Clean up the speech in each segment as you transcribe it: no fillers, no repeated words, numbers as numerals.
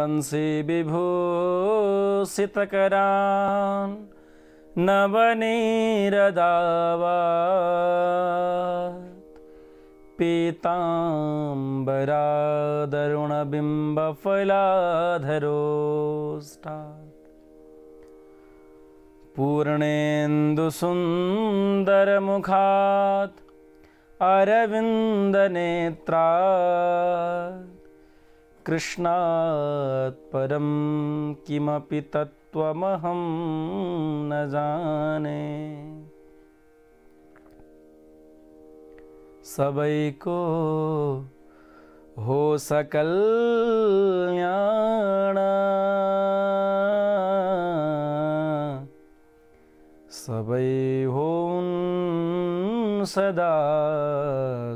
बंसी विभूषितकरान् नवनीरदावात् पीताम्बरादरुणबिम्बफलाधरोष्टात् पूर्णेन्दुसुन्दरमुखात् अरविन्दनेत्रात् कृष्णात् परं किमपि तत्त्वमहं न जाने। सबैको हो सकल्याण सबै होन् सदा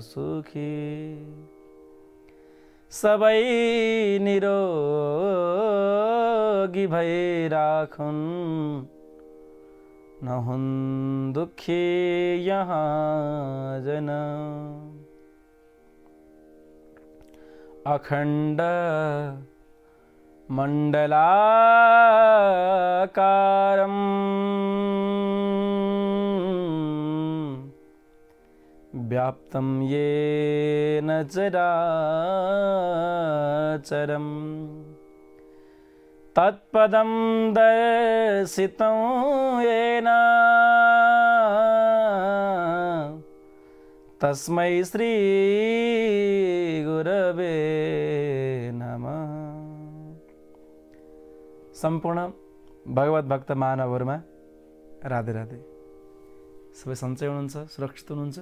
सुखी सबै निरोगी भई राखुन् न हुन् दुखी यहाँ जन। अखण्ड मण्डलाकारम् व्याप्तं येन चराचरम् तत्पदं दर्शितं येन तस्मै श्री गुरवे नमः। सम्पूर्ण भगवत भक्त मानवहरुमा राधे राधे। सबै सन्चै हुनुहुन्छ, सुरक्षित हुनुहुन्छ?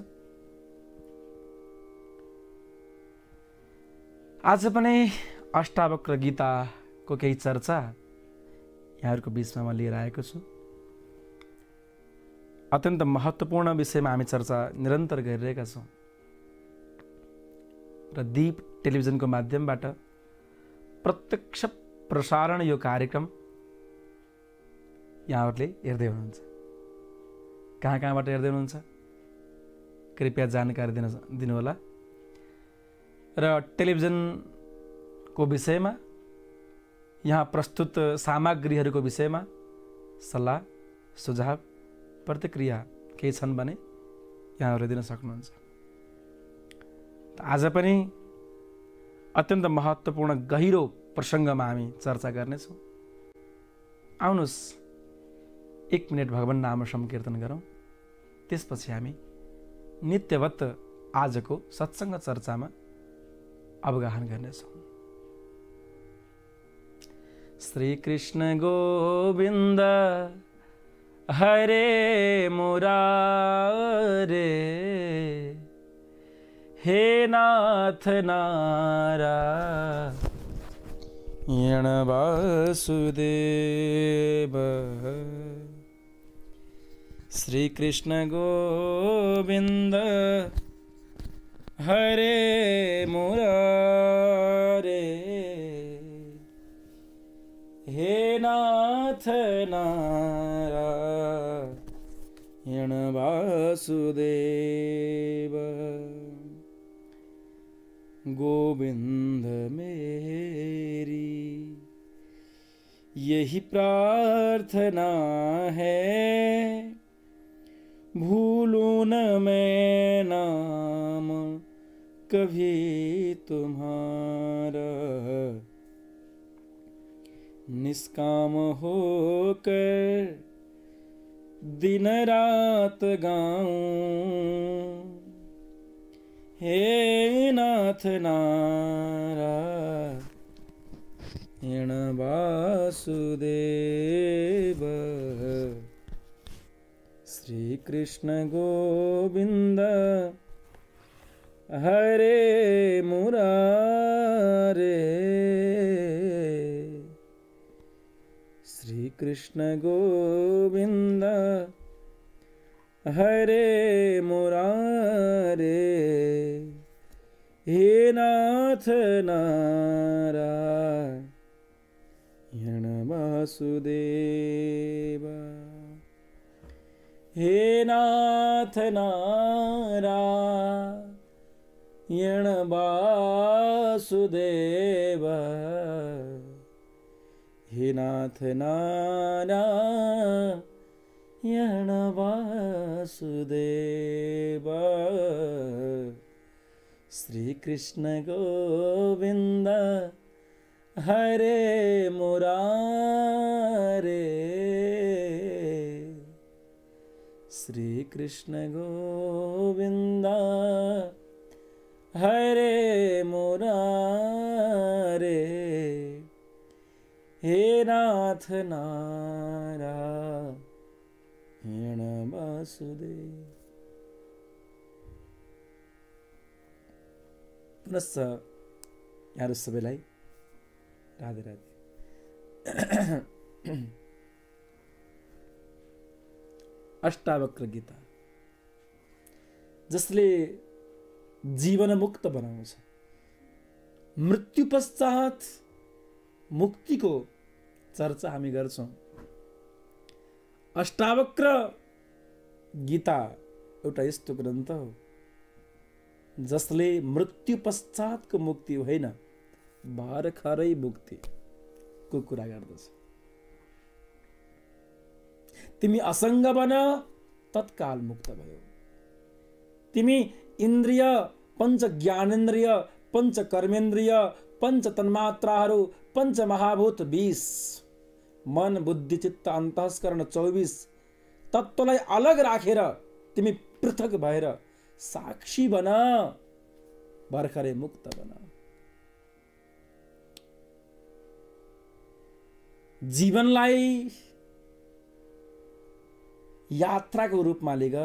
आज पनि अष्टावक्र गीताको केही चर्चा यहाँहरुको बीचमा म लिएर आएको छु। अत्यन्त महत्त्वपूर्ण विषयमा हामी चर्चा निरन्तर गरिरहेका छौं र दीप टेलिभिजनको माध्यमबाट प्रत्यक्ष प्रसारण यो कार्यक्रम यहाँहरुले हेर्दै हुनुहुन्छ। कहाँबाट हेर्दै हुनुहुन्छ कृपया जानकारी दिनुहोला। र टेलिभिजनको विषयमा यहाँ प्रस्तुत सामग्रीहरूको विषयमा सल्लाह सुझाव प्रतिक्रिया केही छन् भने यहाँहरुले दिन सक्नुहुन्छ। आज पनि अत्यन्त महत्त्वपूर्ण गहिरो प्रसङ्गमा हामी चर्चा गर्नेछौँ। आउनुस् 1 मिनेट भगवान नाम संकीर्तन गरौँ, त्यसपछि हामी नित्यवत आजको सत्संग चर्चामा अवगाहन गर्नेछौँ। श्री कृष्ण गोविन्द हरे मुरारे हे नाथ नारायण वासुदेव। श्री कृष्ण गोविन्द हरे मुरारे हे नाथ नारायण वासुदेव। गोविंद मेरी यही प्रार्थना है, भूलूं न मैं नाम कभी तुम्हारा। निष्काम होकर दिन रात गाऊं, हे नाथ नारायण वासुदेव। श्री कृष्ण गोविंद हरे मुरारे। श्री कृष्ण गोविंद हरे मुरारे। हे नाथ नारायण वासुदेव। हे नाथ नारायण वासुदेव। हे नाथ नारायण वासुदेव श्री कृष्ण गोविंद हरे मुरारे श्री कृष्ण गोविंद हरे मुरारे हे नाथ नारायण वासुदेव। पुनश्च यहाँहरू सबैलाई राधे राधे। अष्टावक्र गीता जसले जीवन मुक्त बनाउँछ, मृत्यु पश्चात मुक्तिको चर्चा हामी गर्छौं। अष्टावक्र गीता एउटा यस्तो ग्रन्थ हो जसले मृत्यु पश्चातको मुक्ति होइन, भर्खरै मुक्तिको कुरा गर्दछ। तिमी असंग बन, तत्काल मुक्त भयो। तिमी इन्द्रिय, पंच ज्ञानेन्द्रिय, पंच कर्मेन्द्रिय, पंच तन्मात्राहरू, पंच महाभूत 20, मन बुद्धि चित्त अन्तःस्करण 24 तत्त्वलाई अलग राखेर तिमी पृथक भएर साक्षी बन, भर्खरै मुक्त बन। जीवनलाई यात्राको रूपमा लिग,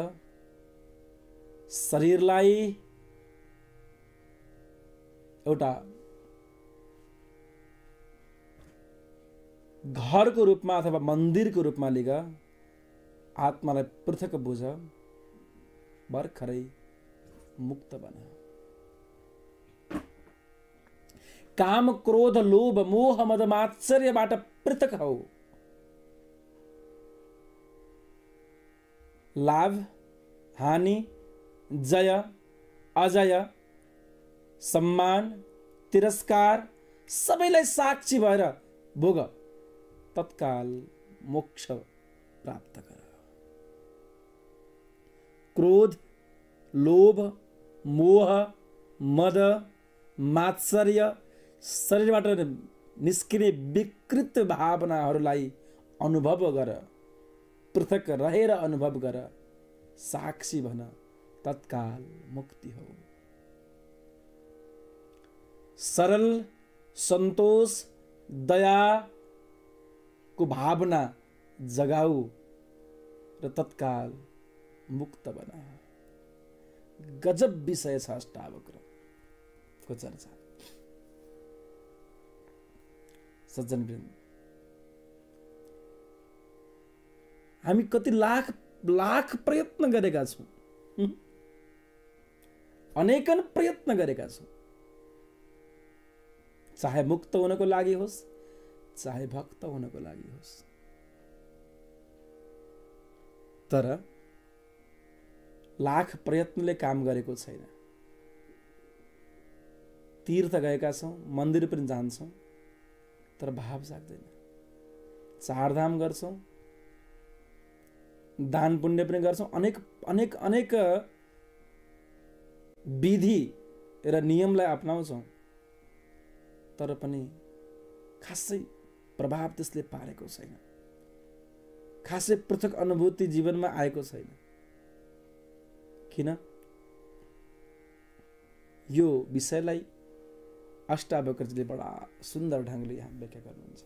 शरीरलाई एउटा घरको रूपमा अथवा मन्दिरको रूपमा लिग, आत्मालाई पृथक बुझ, भर्खरै मुक्त बन। काम क्रोध लोभ मोह मद मात्सर्यबाट पृथक हौ। लाभ हानि जय अजय सम्मान तिरस्कार सबैलाई साक्षी भएर भोग, तत्काल मोक्ष प्राप्त गर। क्रोध लोभ मोह मद मात्सर्य शरीरबाट निस्किने विकृत भावनाहरूलाई अनुभव गर, पृथक रहेर अनुभव गर, साक्षी बन, तत्काल मुक्ति हो। सरल संतोष दया को भावना जगाऊ र तत्काल मुक्त बना। गजब विषय छ अष्टावक्र को चर्चा। सज्जन वृन्द, हामी कति लाख प्रयत्न गरेका छौं, अनेकन प्रयत्न गरेका छौं, चाहे मुक्त हुनको लागि होस् चाहे भक्त हुनको लागि होस्, तर लाख प्रयत्नले काम गरेको छैन। तीर्थ गएका छौं, मन्दिर पनि जान्छौं, तर भाव जाग्दैन। चारधाम गर्छौं, दान पुण्य पनि गर्छौं, अनेक विधि र नियमलाई अपनाउँछौं, तर पनि खासै प्रभाव त्यसले पारेको छैन। खासै पृथक अनुभूति जीवनमा आएको छैन। किन? यो विषयलाई अष्टावक्रजीले बडा सुन्दर ढंगले यहाँ व्याख्या गर्नुहुन्छ।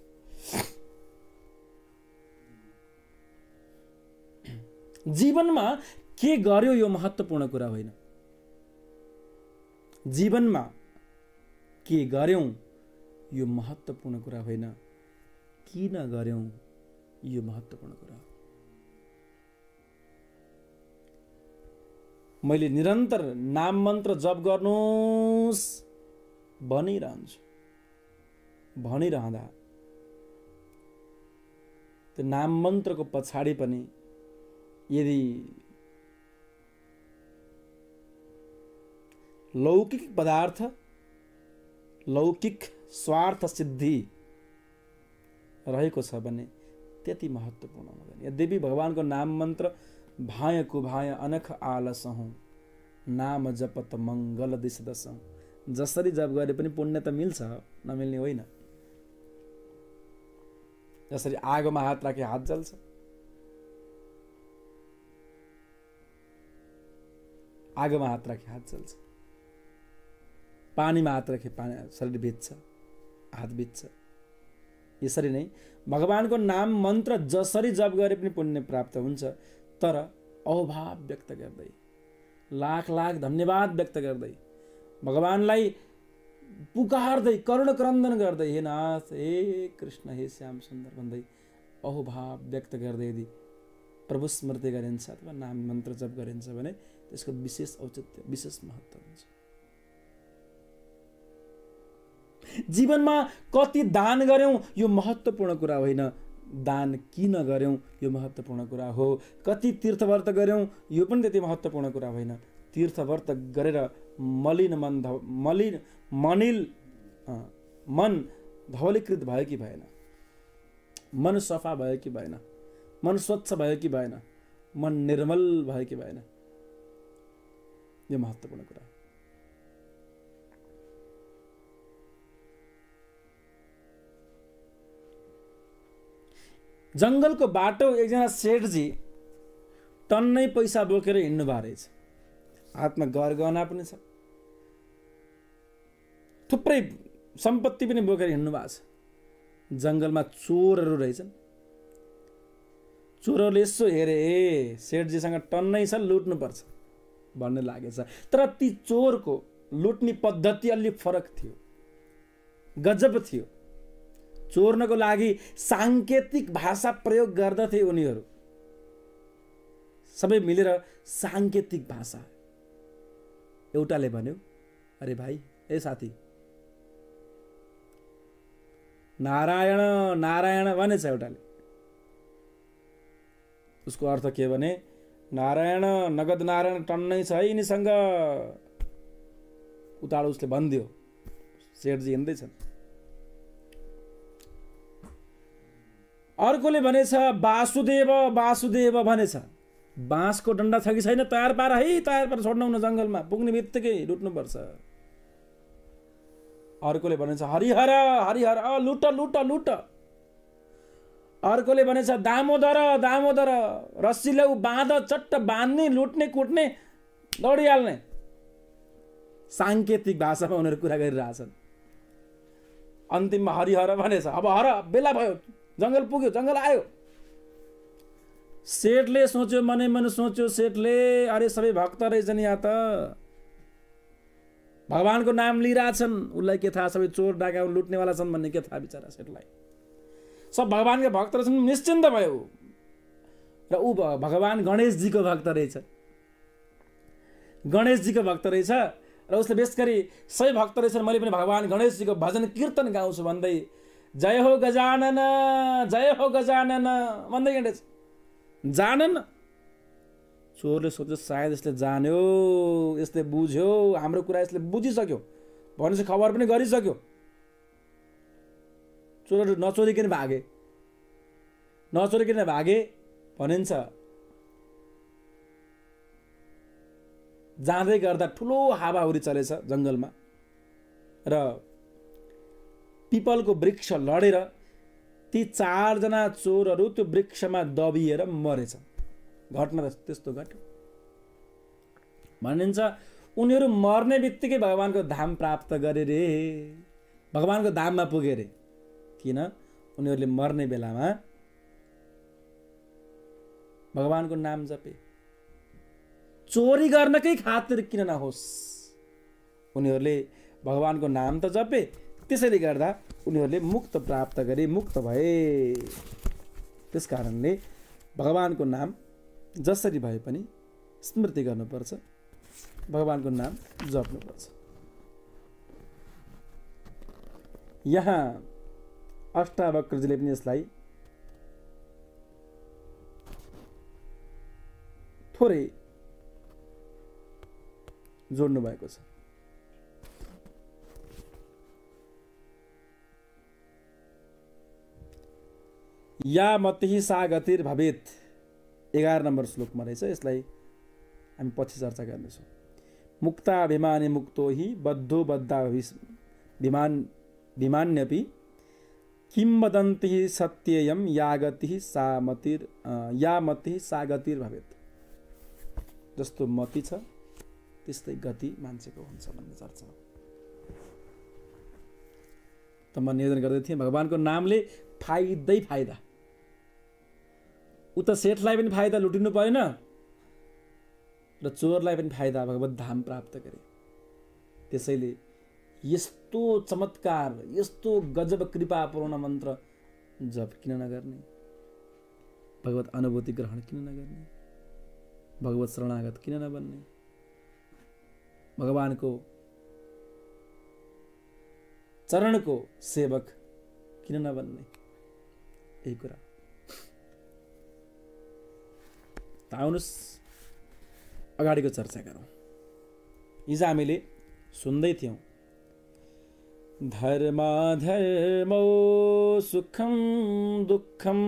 जीवनमा के गर्यो यो महत्त्वपूर्ण कुरा होइन। जीवनमा के गर्यौं यो महत्त्वपूर्ण कुरा होइन, किन गर्यौं यो महत्त्वपूर्ण कुरा हो। मैले निरन्तर नाम मन्त्र जप गर्नुस् भनिरहन्छु, भनिरहँदा त्यो नाम मन्त्रको पछाडि पनि यदि लौकिक पदार्थ, लौकिक स्वार्थ सिद्धि रहेको छ भने त्यति महत्त्वपूर्ण हुँदैन। यद्यपि भगवानको नाम मन्त्र भाय कुभाय अनख आलस हूँ, नाम जपत मङ्गल दिश दशौँ। जसरी जप गरे पनि पुण्य त मिल्छ, नमिल्ने होइन। जसरी आगोमा हात राखे हात जल्छ, आगोमा हात राखे हात जल्छ, पानीमा हात राखे पानी शरीर भिज्छ, हात भिज्छ। यसरी नै भगवानको नाम मन्त्र जसरी जप गरे पनि पुण्य प्राप्त हुन्छ। तर अहोभाव व्यक्त गर्दै, लाख लाख धन्यवाद व्यक्त गर्दै, भगवानलाई पुकारदै, करुण क्रन्दन गर्दै, हे नाथ, हे कृष्ण, हे श्याम सुन्दर भन्दै अहोभाव व्यक्त गर्दै यदि प्रभु स्मृति गरिन्छ अथवा नाम मन्त्र जप गरिन्छ भने त्यसको विशेष औचित्य, विशेष महत्त्व हुन्छ। जीवनमा कति दान गर्यौं यो महत्त्वपूर्ण कुरा होइन, दान किन गर्यौं यो महत्त्वपूर्ण कुरा हो। कति तीर्थव्रत गर्यौं यो पनि त्यति महत्त्वपूर्ण कुरा होइन। तीर्थव्रत गरेर मन धवलीकृत भयो कि भएन, मन सफा भयो कि भएन, मन स्वच्छ भयो कि भएन, मन निर्मल भयो कि भएन, यो महत्त्वपूर्ण कुरा। जंगलको बाटो एकजना सेठजी टन्नै पैसा बोकेर हिँड्नु भएको रहेछ। हातमा गहना पनि छ, थुप्रै सम्पत्ति पनि बोकेर हिँड्नु भएको छ। जंगलमा चोरहरू रहेछन्। चोरहरूले यसो हेरे, ए सेठजीसँग टन्नै छ, लुट्नुपर्छ भन्ने लागेछ। तर ती चोरको लुट्ने पद्धति अलि फरक थियो, गजब थियो। चोर्नको लागि सांकेतिक भाषा प्रयोग गर्दथे उनीहरू। सबै मिलेर सांकेतिक भाषा। एउटाले भन्यो, अरे भाइ, ए साथी, नारायण नारायण भनेछ एउटाले। उसको अर्थ के भने, नारायण, नगद नारायण टन्नै छ है यिनीसँग। उतालो उसले भनिदियो, सेठजी हिँड्दैछन्। अर्कोले भनेछ, वासुदेव वासुदेव भनेछ। बाँसको डन्डा छ कि छैन, तयार पार है, तयार पार छोड्नु न, जंगलमा पुग्ने बित्तिकै लुट्नुपर्छ। अर्कोले भनेछ, हरिहर हरिहर, लुट लुट लुट। अर्कोले भनेछ, दामोदर दामोदर, रस्सी ल्याउ, बाँध, चट्ट बाँध्ने, लुट्ने, कुट्ने, दौडिहाल्ने। सांकेतिक भाषामा उनीहरू कुरा गरिरहेछन्। अन्तिममा हरिहर भनेछ। अब हर बेला भयो, जंगल पुग्यो, जंगल आयो। सेठले सोच्यो, मनै मन सोच्यो सेठले, अरे सबै भक्त रहेछन् यहाँ त, भगवानको नाम लिइरहेछन्। उसलाई के थाहा, सबै चोर डाका लुट्नेवाला छन् भन्ने के थाहा बिचरा सेठलाई। सब भगवानका भक्त रहेछन्, निश्चिन्त भयो। र ऊ भगवान गणेशजीको भक्त रहेछ, गणेशजीको भक्त रहेछ। र उसले विशेष गरी सबै भक्त रहेछन्, मैले पनि भगवान गणेशजीको भजन कीर्तन गाउँछु भन्दै जय हो गजानन, जय हो गजानन भन्दै हिँडेछ। जानन। चोरले सोच्यो, सायद यसले जान्यो, यसले बुझ्यो, हाम्रो कुरा यसले बुझिसक्यो भनेपछि खबर पनि गरिसक्यो। चोरहरू नचोरिकन भागे, नचोरिकन भागे भनिन्छ। जाँदै गर्दा ठुलो हावाहुरी चलेछ जंगलमा, र पिपलको वृक्ष लडेर ती 4 जना चोरहरू त्यो वृक्षमा दबिएर मरेछ। घटना त्यस्तो घट्यो। भनिन्छ उनीहरू मर्ने बित्तिकै भगवानको धाम प्राप्त गरे रे, भगवानको धाममा पुगे रे। किन? उनीहरूले मर्ने बेलामा भगवानको नाम जपे। चोरी गर्नकै खातिर किन नहोस्, उनीहरूले भगवानको नाम त जपे। त्यसैले गर्दा उनीहरूले मुक्त प्राप्त गरे, मुक्त भए। त्यसकारणले भगवानको नाम जसरी भए पनि स्मृति गर्नुपर्छ, भगवानको नाम जप्नुपर्छ। यहाँ अष्टावक्रजीले पनि यसलाई थोरै जोड्नु भएको छ। या मतिः सा गतिर् भवेत् 11 नम्बर श्लोकमा रहेछ। यसलाई हामी पछि चर्चा गर्नेछौँ। मुक्ताभिमाने मुक्तो हि बद्धो बद्धा विमान्यपि किं वदन्ति सत्येयं या मतिः सा गतिर् भवेत्। जस्तो मति छ त्यस्तै गति मान्छेको हुन्छ भन्ने चर्चा हो। त म निवेदन गर्दै थिएँ भगवानको नामले फाइदै फाइदा। उता सेठलाई पनि फाइदा लुटिनु परेन र चोरलाई पनि फाइदा भगवत धाम प्राप्त गरे। त्यसैले यस्तो चमत्कार यस्तो गजब कृपापूर्ण मन्त्र जप किन नगर्ने, भगवत अनुभूति ग्रहण किन नगर्ने, भगवत शरणागत किन नबन्ने, भगवानको चरणको सेवक किन नबन्ने, यही कुरा। आउनुहोस् अगाडिको चर्चा गरौँ। हिजो हामीले सुन्दै थियौँ धर्माधर्मौ सुखं दुःखं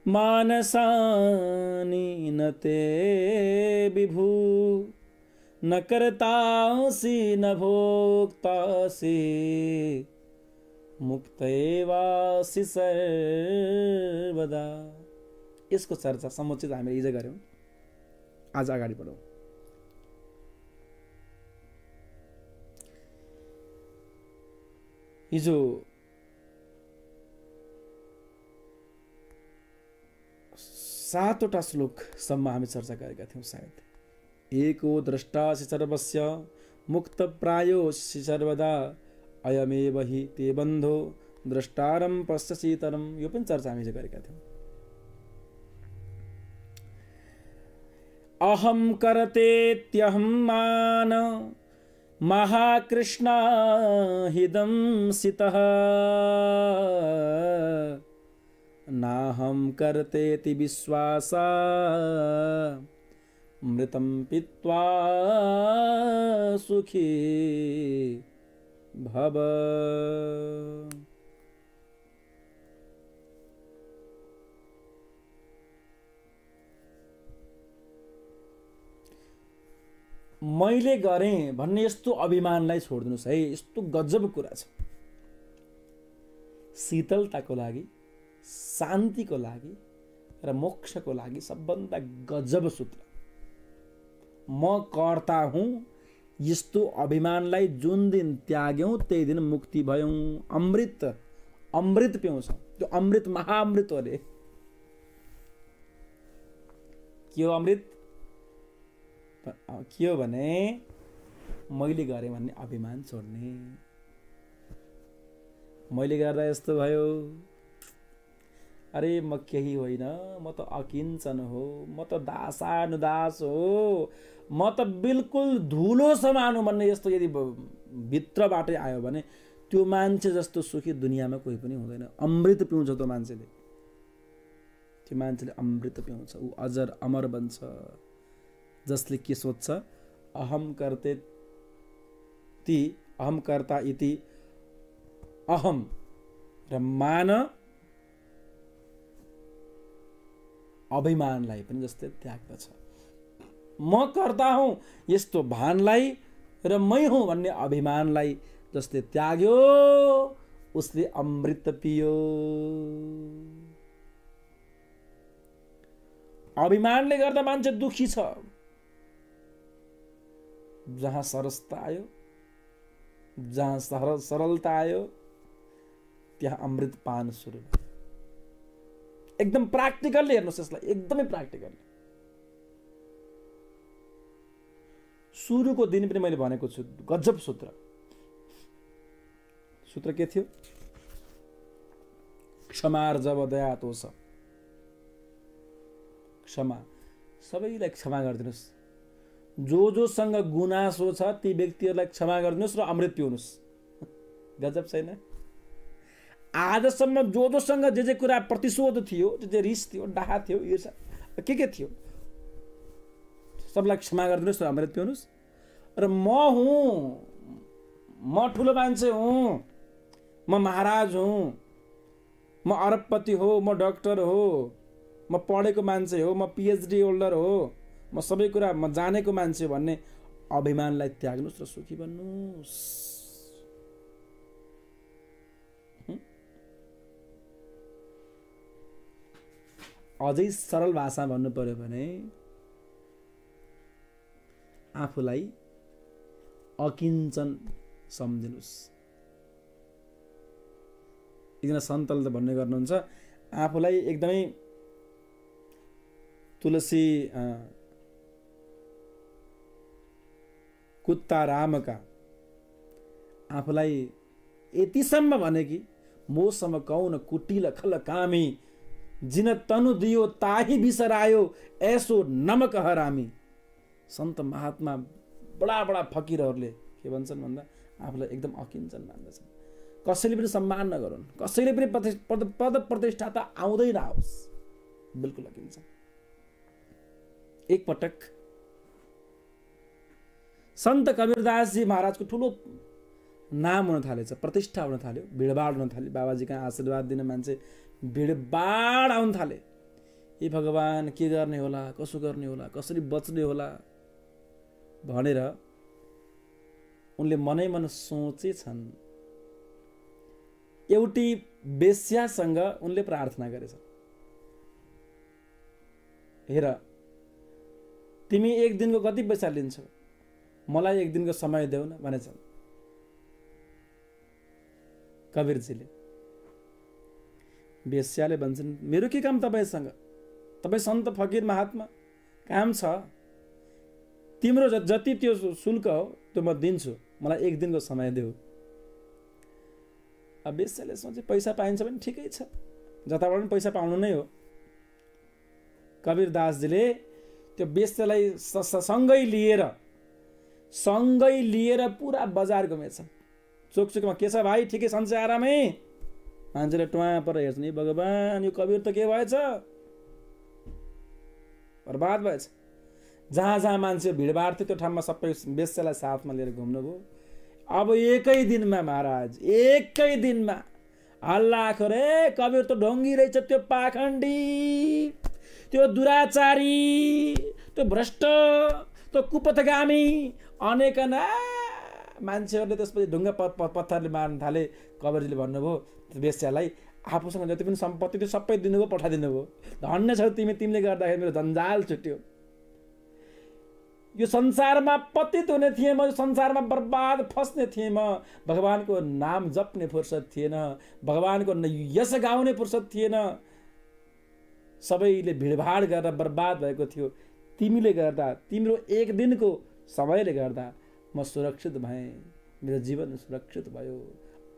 मानसानि न ते विभु न कर्तासि न भोक्तासि मुक्तैवासि सर्वदा। यसको चर्चा समुचित हामीले हिजो गऱ्यौँ। आज अगाडि बढौँ। हिजो सातवटा श्लोकसम्म हामी चर्चा गरेका थियौँ सायद। एको द्रष्टासि सर्वस्य मुक्त प्रायोसि सर्वदा अयमेव हि ते बन्धो द्रष्टारं पश्यसि तरम्। यो पनि चर्चा हामी हिजो गरेका थियौँ। अहं करतेत्यहं मान महाकृष्णा हिदं सितः नाहं करतेति विश्वासा मृतं पीत्वा सुखी भव। मैले गरेँ भन्ने यस्तो अभिमानलाई छोडिदिनुहोस् है। यस्तो गजब कुरा छ। शीतलताको लागि, शान्तिको लागि र मोक्षको लागि सबभन्दा गजब सूत्र। म कर्ता हुँ यस्तो अभिमानलाई जुन दिन त्याग्यौँ त्यही दिन मुक्ति भयौँ। अमृत अमृत पिउँछौँ। त्यो अमृत महाअमृत हो अरे। के हो अमृत? के हो भने मैले गरेँ भन्ने अभिमान छोड्ने। मैले गर्दा यस्तो भयो, अरे म केही होइन, म त अकिञ्चन हो, म त दासानुदास हो, म त बिल्कुल धुलो समान हो भन्ने यस्तो यदि भित्रबाटै आयो भने त्यो मान्छे जस्तो सुखी दुनियाँमा कोही पनि हुँदैन। अमृत पिउँछ त्यो मान्छेले। त्यो मान्छेले अमृत पिउँछ, ऊ अजर अमर बन्छ। जसले के सोच्छ, अहम कर्ता इति अहम र मान अभिमानलाई पनि जस्तै त्याग्दछ। म कर्ता हुँ यस्तो भानलाई र मै हुँ भन्ने अभिमानलाई जसले त्याग्यो उसले अमृत पियो। अभिमानले गर्दा मान्छे दुखी छ। जहाँ सरसता आयो, जहाँ सरलता आयो, त्यहाँ अमृत पान सुरु भयो। एकदम प्र्याक्टिकल्ली हेर्नुहोस् यसलाई, एकदमै प्र्याक्टिकल्ली। सुरुको दिन पनि मैले भनेको छु गजब सूत्र। सूत्र के थियो? क्षमार्जव दया तोष। क्षमा, सबैलाई क्षमा गरिदिनुहोस्। जोसँग गुनासो छ ती व्यक्तिहरूलाई क्षमा गरिदिनुहोस् र अमृत पिउनुहोस्। गजब छैन? आजसम्म जोसँग जे कुरा प्रतिशोध थियो, जे रिस थियो, डाहा थियो, ईर्षा के थियो, सबलाई क्षमा गरिदिनुहोस् र अमृत पिउनुहोस्। र म हुँ, म ठुलो मान्छे हुँ, म महाराज हुँ, म अरबपति हो, म डक्टर हो, म पढेको मान्छे हो, म पिएचडी होल्डर हो, म सबै कुरा म जानेको मान्छे भन्ने अभिमानलाई त्याग्नुस् र सुखी बन्नुस्। अझै सरल भाषा भन्नु पर्यो भने आफूलाई अकिञ्चन सम्झिनुस्। एकजना सन्तले त भन्ने गर्नुहुन्छ, आफूलाई एकदमै तुलसी कुत्ता रामका आफूलाई यतिसम्म भने कि मोसम कौन कुटिल खल कामी, जिन तनु दियो ताही बिसरायो ऐसो नमक हरामी। सन्त महात्मा बडा बडा फकीरहरूले के भन्छन् भन्दा आफूलाई एकदम अकिञ्चन मान्दछन्। कसैले पनि सम्मान नगरून्, कसैले पनि पद प्रतिष्ठा त आउँदै नआओस्, बिल्कुल अकिञ्चन। एक पटक सन्त कबीरदासजी महाराजको ठुलो नाम हुन थालेछ, प्रतिष्ठा हुन थाल्यो, भिडभाड हुन थाल्यो। बाबाजी कहाँ आशीर्वाद दिन मान्छे भिडभाड आउन थाले। ए भगवान, के गर्ने होला, कसो गर्ने होला, कसरी बच्ने होला भनेर उनले मनै मन सोचेछन्। एउटी बेश्यासँग उनले प्रार्थना गरेछ, हेर तिमी एक दिनको कति पैसा लिन्छौ, मलाई एक दिनको समय देऊ न भनेछन् कबीरजीले। बेश्याले भन्छन्, मेरो के काम तपाईसँग, तपाईँ सन्त फकीर महात्मा, काम छ, तिम्रो जति त्यो शुल्क हो त्यो म दिन्छु, मलाई एक दिनको समय देऊ। अब बेश्याले सोचे पैसा पाइन्छ भने ठिकै छ, जताबाट पनि पैसा पाउनु नै हो। कबीरदासजीले त्यो बेश्यालाई सँगै लिएर पुरा बजार घुमेछन्। चोकचोकमा के छ भाइ, ठिकै सन्चै आरामै? मान्छेले टुवा पर हेर्छन्, ए भगवान, यो कबीर त के भएछ, बर्बाद भएछ। जहाँ जहाँ मान्छे भिडभाड थियो त्यो ठाउँमा सबै बेश्यालाई साथमा लिएर घुम्नुभयो। अब एकै दिनमा महाराज, एकै दिनमा हल्ला आएको रे, कबीर त ढोङ्गी रहेछ, त्यो पाखण्डी, त्यो दुराचारी, त्यो भ्रष्ट, त्यो कुपथगामी, अनेकना मान्छेहरूले त्यसपछि ढुङ्गा पत्थरले मार्न थाले। कबीरजीले भन्नुभयो बेश्यालाई, आफूसँग जति पनि सम्पत्ति थियो सबै दिनुभयो, पठाइदिनु भयो, धन्य छौ तिमीले गर्दाखेरि मेरो जन्जाल छुट्यो। यो संसारमा पतित हुने थिएँ म, यो संसारमा बर्बाद फस्ने थिएँ म, भगवानको नाम जप्ने फुर्सद थिएन, भगवानको यश गाउने फुर्सद थिएन, सबैले भिडभाड गरेर बर्बाद भएको थियो। तिमीले गर्दा, तिम्रो एक दिनको समयले गर्दा म सुरक्षित भएँ, मेरो जीवन सुरक्षित भयो।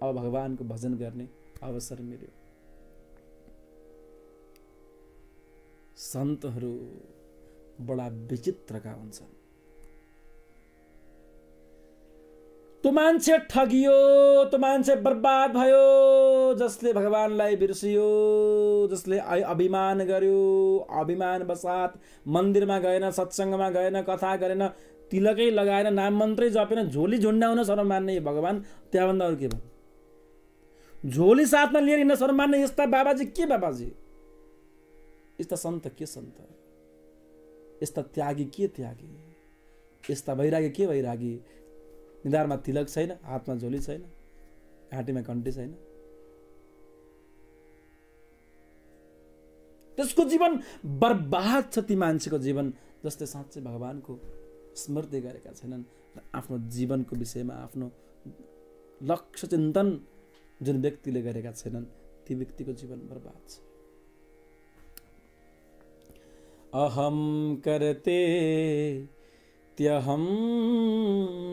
अब भगवानको भजन गर्ने अवसर मिल्यो। सन्तहरू बडा विचित्रका हुन्छन्। त्यो मान्छे ठगियो, त्यो मान्छे बर्बाद भयो जसले भगवानलाई बिर्सियो, जसले अभिमान गर्यो, अभिमान बसात मन्दिरमा गएन, सत्सङ्गमा गएन, कथा गरेन, तिलकै लगाएन, नाम मन्त्रै जपेन, झोली झुन्ड्याउन शरण मान्ने भगवान, त्यहाँभन्दा अरू के भयो? झोली साथमा लिएर हिँड्न शरण मान्ने यस्ता बाबाजी के बाबाजी, यस्ता सन्त के सन्त, यस्ता त्यागी के त्यागी, यस्ता वैरागी के वैरागी। निधारमा तिलक छैन, हातमा झोली छैन, घाँटीमा घन्टी छैन, त्यसको जीवन बर्बाद छ। ती मान्छेको जीवन जसले साँच्चै भगवानको स्मृति गरेका छैनन्, आफ्नो जीवनको विषयमा आफ्नो लक्ष्य चिन्तन जुन व्यक्तिले गरेका छैनन्, ती व्यक्तिको जीवन बर्बाद छ। अहम करते त्यहम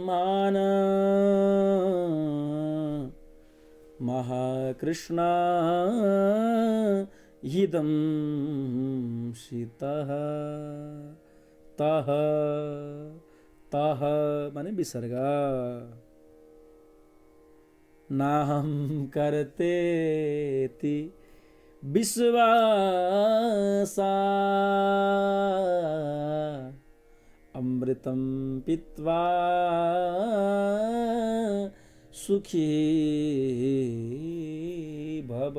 मान महाकृष्ण इदं शीतः तह तह माने विसर्ग। नाहम करते ति विश्वासा अमृतं पीत्वा सुखी भव।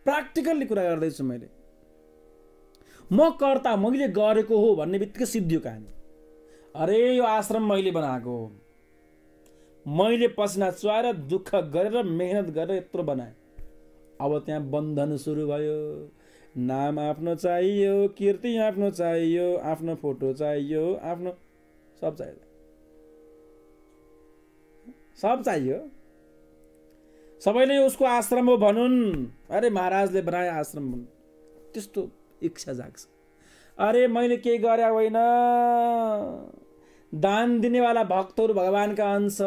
प्र्याक्टिकल्ली कुरा गर्दैछु मैले। म कर्ता, मैले गरेको हो भन्ने बित्तिकै सिद्धियो कहानी। अरे यो आश्रम मैले बनाएको हो, मैले पसिना चुहाएर दुःख गरेर मेहनत गरेर यत्रो बनाएँ। अब त्यहाँ बन्धन सुरु भयो। नाम आफ्नो चाहियो, कीर्ति आफ्नो चाहियो, आफ्नो फोटो चाहियो, आफ्नो सब चाहियो, सब चाहियो। सबैले उसको आश्रम हो भनुन्, अरे महाराजले बनाए आश्रम भनुन्, त्यस्तो इच्छा जाग्छ। अरे मैले केही गरे होइन, दान दिनेवाला भक्तहरू भगवानका अंश,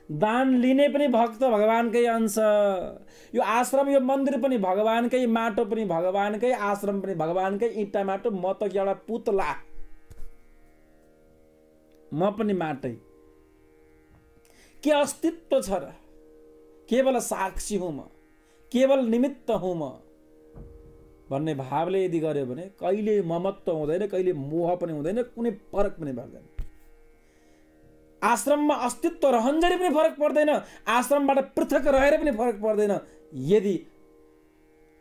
दान लिने पनि भक्त भगवानकै अंश। यो आश्रम, यो मन्दिर पनि भगवानकै, माटो पनि भगवानकै, आश्रम पनि भगवानकै, इँटा माटो। म त एउटा पुतला, म पनि माटै। के अस्तित्व छ र? केवल साक्षी हुँ म, केवल निमित्त हुँ म भन्ने भावले यदि गर्यो भने कहिले ममत्व हुँदैन, कहिले मोह पनि हुँदैन, कुनै फरक पनि पर्दैन। आश्रममा अस्तित्व रहन्जरी पनि फरक पर्दैन, आश्रमबाट पृथक रहेर पनि फरक पर्दैन। यदि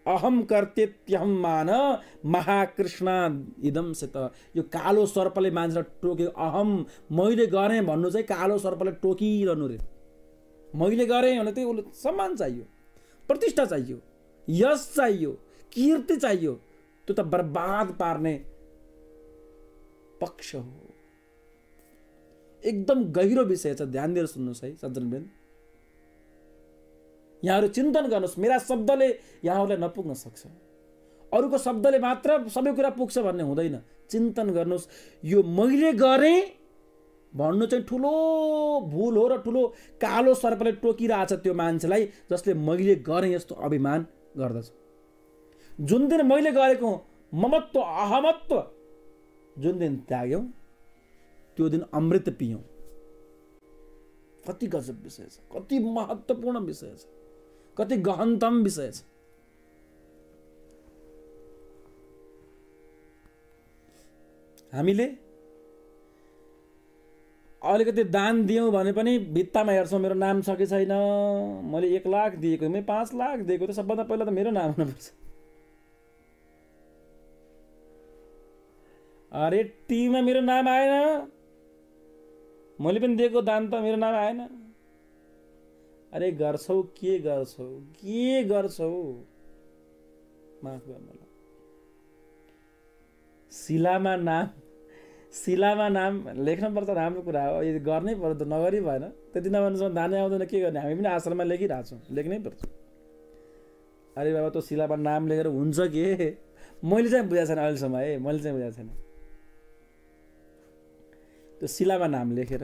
अहम कर्तेत्यहम मान महाकृष्ण इदमसित, यो कालो सर्पले मान्छेलाई टोक्यो। अहम, मैले गरेँ भन्नु चाहिँ कालो सर्पले टोकिरहनु रे। मैले गरेँ भने चाहिँ उसले सम्मान चाहियो, प्रतिष्ठा चाहियो, यश चाहियो, कीर्ति चाहियो। त्यो त बर्बाद पार्ने पक्ष हो। एकदम गहिरो विषय छ, ध्यान दिएर सुन्नुहोस् है सज्जनवृन्द। यहाँहरू चिन्तन गर्नुहोस्। मेरा शब्दले यहाँहरूलाई नपुग्न सक्छ, अरूको शब्दले मात्र सबै कुरा पुग्छ भन्ने हुँदैन। चिन्तन गर्नुहोस्। यो मैले गरेँ भन्नु चाहिँ ठुलो भुल हो र ठुलो कालो सर्पले टोकिरहेछ त्यो मान्छेलाई जसले मैले गरेँ यस्तो अभिमान गर्दछ। जुन दिन मैले गरेको ममत्व अहमत्व जुन दिन त्याग्यौँ त्यो दिन अमृत पियौँ। कति गजब विषय छ, कति महत्त्वपूर्ण विषय छ, कति गहनतम विषय छ। हामीले अलिकति दान दियौँ भने पनि भित्तामा हेर्छौँ मेरो नाम छ कि छैन। मैले 1 लाख दिएको, मैले 5 लाख दिएको, त सबभन्दा पहिला त मेरो नाम हुनुपर्छ। अरे टिभीमा मेरो नाम आएन, मैले पनि दिएको दान त मेरो नाम आएन। अरे गर्छौ के गर्छौ, के गर्छौ? माफ गर्नु। शिलामा नाम लेख्नुपर्छ, राम्रो कुरा हो। यदि गर्नै पर्यो त नगरी भएन। त्यति नभएसम्म दानै आउँदैन, के गर्ने? हामी पनि आश्रममा लेखिरहेछौँ, लेख्नै पर्छ। अरे बाबा त्यो शिलामा नाम लेखेर हुन्छ के? मैले चाहिँ बुझाएको छैन अहिलेसम्म है, मैले चाहिँ बुझाएको छैन। त्यो शिलामा नाम लेखेर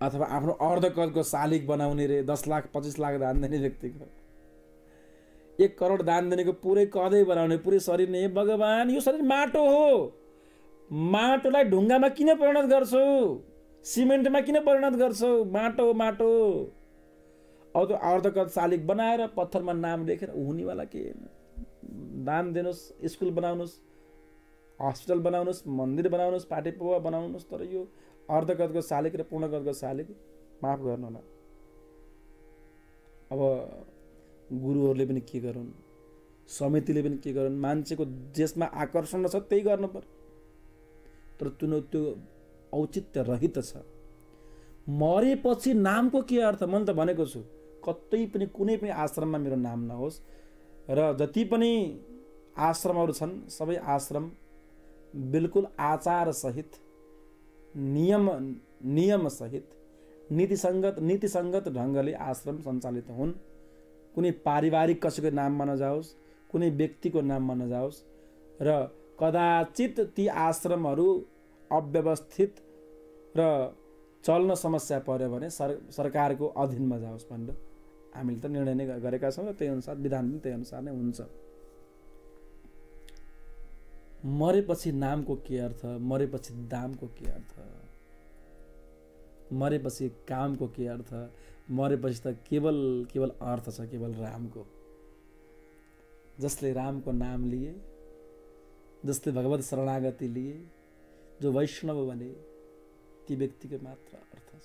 अथवा आफ्नो अर्धकदको शालिग बनाउने रे 10 लाख 25 लाख दान दिने व्यक्तिको 1 करोड दान दिनेको पुरै कदै बनाउने, पुरै शरीर नै भगवान यो शरीर माटो हो। माटोलाई ढुङ्गामा किन परिणत गर्छौ? सिमेन्टमा किन परिणत गर्छौ? माटो माटो। अब त्यो अर्धकद शालिग बनाएर पत्थरमा नाम लेखेर हुनेवाला के? दान दिनुहोस्, स्कुल बनाउनुहोस्, हस्पिटल बनाउनुहोस्, मन्दिर बनाउनुहोस्, पाटे पोवा बनाउनुहोस्, तर यो अर्धकदको शालिग र पूर्णकदको शालिग माफ गर्नु होला। अब गुरुहरूले पनि के गरून्, समितिले पनि के गरून्, मान्छेको जेसमा आकर्षण छ त्यही गर्नु पर्यो। तर त्यो औचित्य रहित छ। मरेपछि नामको के अर्थ? मैले त भनेको छु कतै पनि कुनै पनि आश्रममा मेरो नाम नहोस्। र जति पनि आश्रमहरू छन् सबै आश्रम बिल्कुल आचार सहित, नियम सहित, नीतिसङ्गत ढङ्गले आश्रम सञ्चालित हुन्। कुनै पारिवारिक कसैको नाममा नजाओस्, कुनै व्यक्तिको नाममा नजाओस्। र कदाचित ती आश्रमहरू अव्यवस्थित र चल्न समस्या पर्यो भने सरकारको अधीनमा जाओस् भनेर हामीले त निर्णय नै गरेका छौँ र त्यही अनुसार विधान पनि त्यही अनुसार नै हुन्छ। मरेपछि नामको के अर्थ? मरेपछि दामको के अर्थ? मरेपछि कामको के अर्थ? मरेपछि त केवल अर्थ छ केवल रामको। जसले रामको नाम लिए, जसले भगवत शरणागति लिए, जो वैष्णव भने ती व्यक्तिको मात्र अर्थ छ।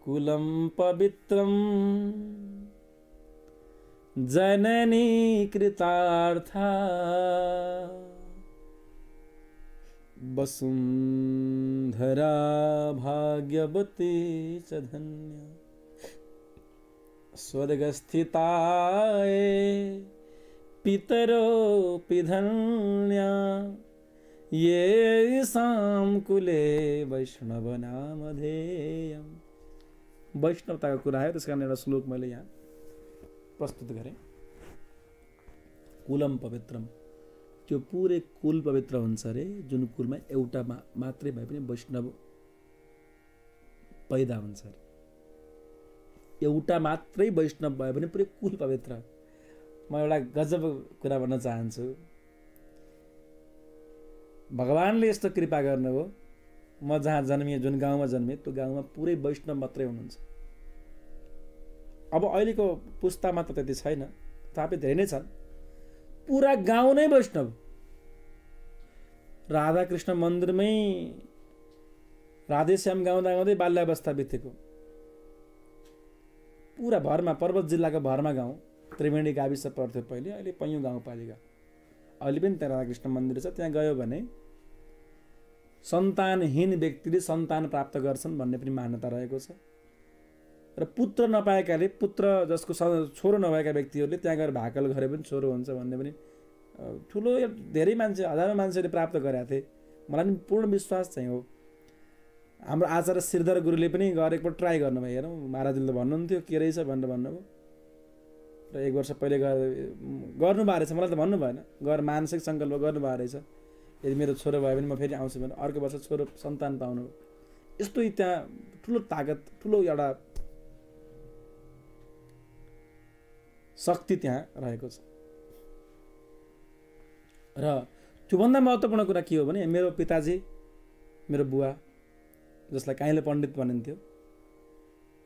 कुलम पवित्रम जननी कृतार्था वसुंधरा भाग्यवती च धन्या स्वर्गस्थिताये पितरोऽपि धन्या येषां कुले वैष्णव नामधेयम्। वैष्णवताको कुरा आयो, त्यसकारण एउटा श्लोक मैले यहाँ प्रस्तुत गरेँ। कुलम पवित्रम, त्यो पुरै कुल पवित्र हुन्छ अरे जुन कुलमा एउटा मात्रै भए पनि वैष्णव पैदा हुन्छ अरे। एउटा मात्रै वैष्णव भयो भने पुरै कुल पवित्र। म एउटा गजब कुरा भन्न चाहन्छु। भगवानले यस्तो कृपा गर्नुभयो, म जहाँ जन्मिएँ, जुन गाउँमा जन्मिएँ, त्यो गाउँमा पुरै वैष्णव मात्रै हुनुहुन्छ। अब अहिलेको पुस्तामा त त्यति छैन, तथापि धेरै नै छन्। पुरा गाउँ नै वैष्णव। राधाकृष्ण मन्दिरमै राधेश्याम गाउँदा गाउँदै बाल्यावस्था बितेको। पुरा भरमा, पर्वत जिल्लाको भरमा गाउँ, त्रिवेणी गाविस पर्थ्यो पहिले, अहिले पैयुँ गाउँपालिका। अहिले पनि त्यहाँ राधाकृष्ण मन्दिर छ। त्यहाँ गयो भने सन्तानहीन व्यक्तिले सन्तान प्राप्त गर्छन् भन्ने पनि मान्यता रहेको छ। र पुत्र नपाएकाले, पुत्र जसको छोरो नभएका व्यक्तिहरूले त्यहाँ गएर भाकल गरे पनि छोरो हुन्छ भन्ने पनि ठुलो धेरै मान्छे, हजारौँ मान्छेले प्राप्त गरेका थिए। मलाई पनि पूर्ण विश्वास चाहिँ हो। हाम्रो आचार्य श्रीधर गुरुले पनि गएर एकपल्ट ट्राई गर्नुभयो। हेरौँ, महाराजले त भन्नुहुन्थ्यो के रहेछ भनेर भन्नुभयो। र 1 वर्ष पहिले गएर गर्नुभएको रहेछ, मलाई त भन्नु भएन। गएर मानसिक सङ्कल्प गर्नुभएको रहेछ, यदि मेरो छोरो भयो भने म फेरि आउँछु भने। अर्को वर्ष छोरो सन्तान पाउनु। यस्तो त्यहाँ ठुलो ताकत, ठुलो एउटा शक्ति त्यहाँ रहेको छ। र त्योभन्दा महत्त्वपूर्ण कुरा के हो भने मेरो पिताजी, मेरो बुवा जसलाई काइँलो पण्डित भनिन्थ्यो,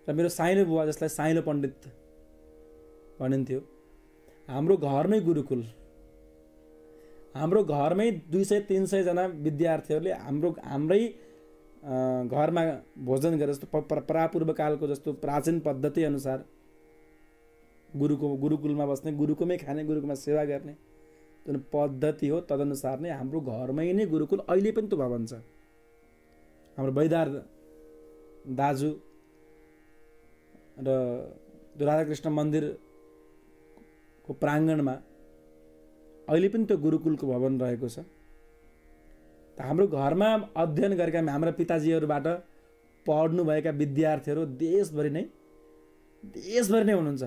र मेरो साइलो बुवा जसलाई साइलो पण्डित भनिन्थ्यो, हाम्रो घरमै गुरुकुल। हाम्रो घरमै 200-300 जना विद्यार्थीहरूले हाम्रै घरमा भोजन गरे। जस्तो परापूर्वकालको जस्तो प्राचीन पद्धति अनुसार गुरुकुलमा बस्ने, गुरुकुलमै खाने, गुरुकुलमा सेवा गर्ने जुन पद्धति हो, तदनुसार नै हाम्रो घरमै नै गुरुकुल अहिले पनि त्यो भवन छ। हाम्रो बैदार दाजु र राधाकृष्ण मन्दिरको प्राङ्गणमा अहिले पनि त्यो गुरुकुलको भवन रहेको छ। हाम्रो घरमा अध्ययन गरेका हाम्रा पिताजीहरूबाट पढ्नुभएका विद्यार्थीहरू देशभरि नै हुनुहुन्छ।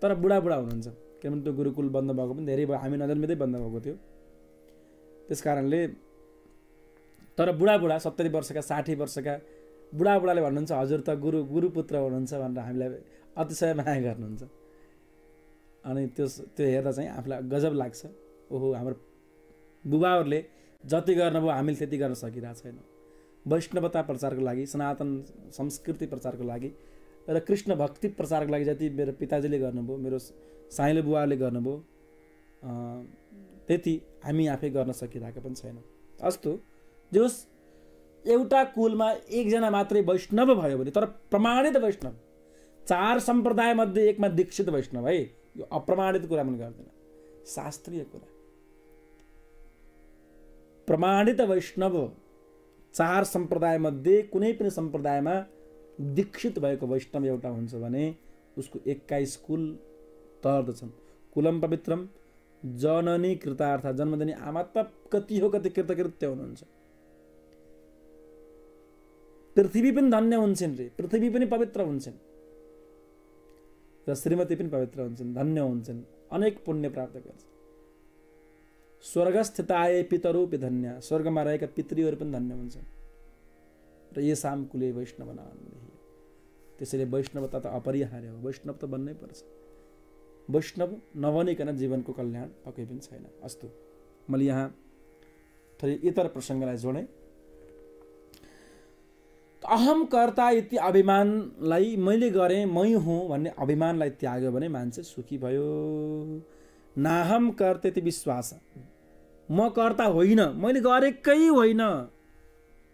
तर बुढा हुनुहुन्छ, किनभने त्यो गुरुकुल बन्द भएको पनि धेरै भयो, हामी नजन्मिँदै बन्द भएको थियो। त्यस कारणले तर बुढा 70 वर्षका 60 वर्षका बुढाले भन्नुहुन्छ हजुर त गुरुपुत्र हुनुहुन्छ भनेर हामीलाई अतिशय माया गर्नुहुन्छ। अनि त्यो हेर्दा चाहिँ आफूलाई गजब लाग्छ। ओहो, हाम्रो बुबाहरूले जति गर्नुभयो हामीले त्यति गर्न सकिरहेको छैन। वैष्णवता प्रचारको लागि, सनातन संस्कृति प्रचारको लागि र कृष्ण भक्ति प्रचारको लागि जति मेरो पिताजीले गर्नुभयो, मेरो साइलो बुवाले गर्नुभयो, त्यति हामी आफै गर्न सकिरहेको पनि छैन। अस्तु, जोस् एउटा कुलमा एकजना मात्रै वैष्णव भयो भने, तर प्रमाणित वैष्णव, 4 सम्प्रदाय मध्ये एकमा दीक्षित वैष्णव है, यो अप्रमाणित कुरा पनि गर्दैन, शास्त्रीय कुरा। प्रमाणित वैष्णव 4 सम्प्रदाय मध्ये कुनै पनि सम्प्रदायमा दीक्षित भएको वैष्णव एउटा हुन्छ भने उसको 21 कुल तर्दछन्। कुलम पवित्रम जननी कृतार्थ, जन्मदिनी आमा त कति हो, कति कृतकृत्य हुनुहुन्छ। पृथ्वी पनि धन्य हुन्छन् रे, पृथ्वी पनि पवित्र हुन्छन् र श्रीमती पनि पवित्र हुन्छन्, धन्य हुन्छन्, अनेक पुण्य प्राप्त गर्छन्। स्वर्गस्थिताय पितरोऽपि धन्या, स्वर्गमा रहेका पितृहरू पनि धन्य हुन्छन्। र ये साम कुले वैष्णव नामधेय। त्यसैले वैष्णवता त अपरिहार्य हो, वैष्णव त बन्नै पर्छ। वैष्णव नबनिकन जीवनको कल्याण पक्कै पनि छैन। अस्तु, मैले यहाँ थोरै इतर प्रसङ्गलाई जोडेँ। अहम कर्ता इति अभिमानलाई मैले गरेँ, मै हुँ भन्ने अभिमानलाई त्याग्यो भने मान्छे सुखी भयो। नाहम कर्तेति विश्वास, म कर्ता होइन, मैले गरेकै होइन,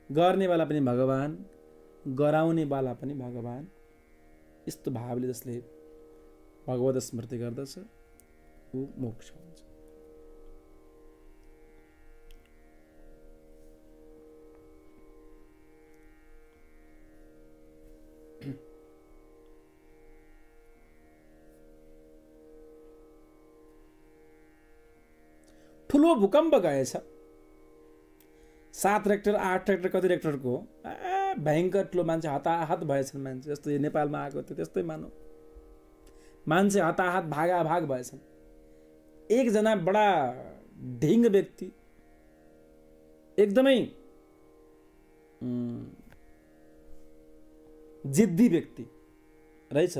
गर्नेवाला पनि भगवान, गराउनेवाला पनि भगवान। यस्तो भावले जसले भगवत स्मृति गर्दछ ऊ मोक्ष हुन्छ। ठुलो भूकम्प गएछ, 7 रेक्टर 8 रेक्टर कति रेक्टरको भयङ्कर ठुलो, मान्छे हताहत भएछन्। मान्छे जस्तो यो नेपालमा आएको थियो त्यस्तै मानौ, मान्छे हताहत भागाभाग भएछन्। एकजना बडा ढिङ्ग व्यक्ति, एकदमै जिद्दी व्यक्ति रहेछ,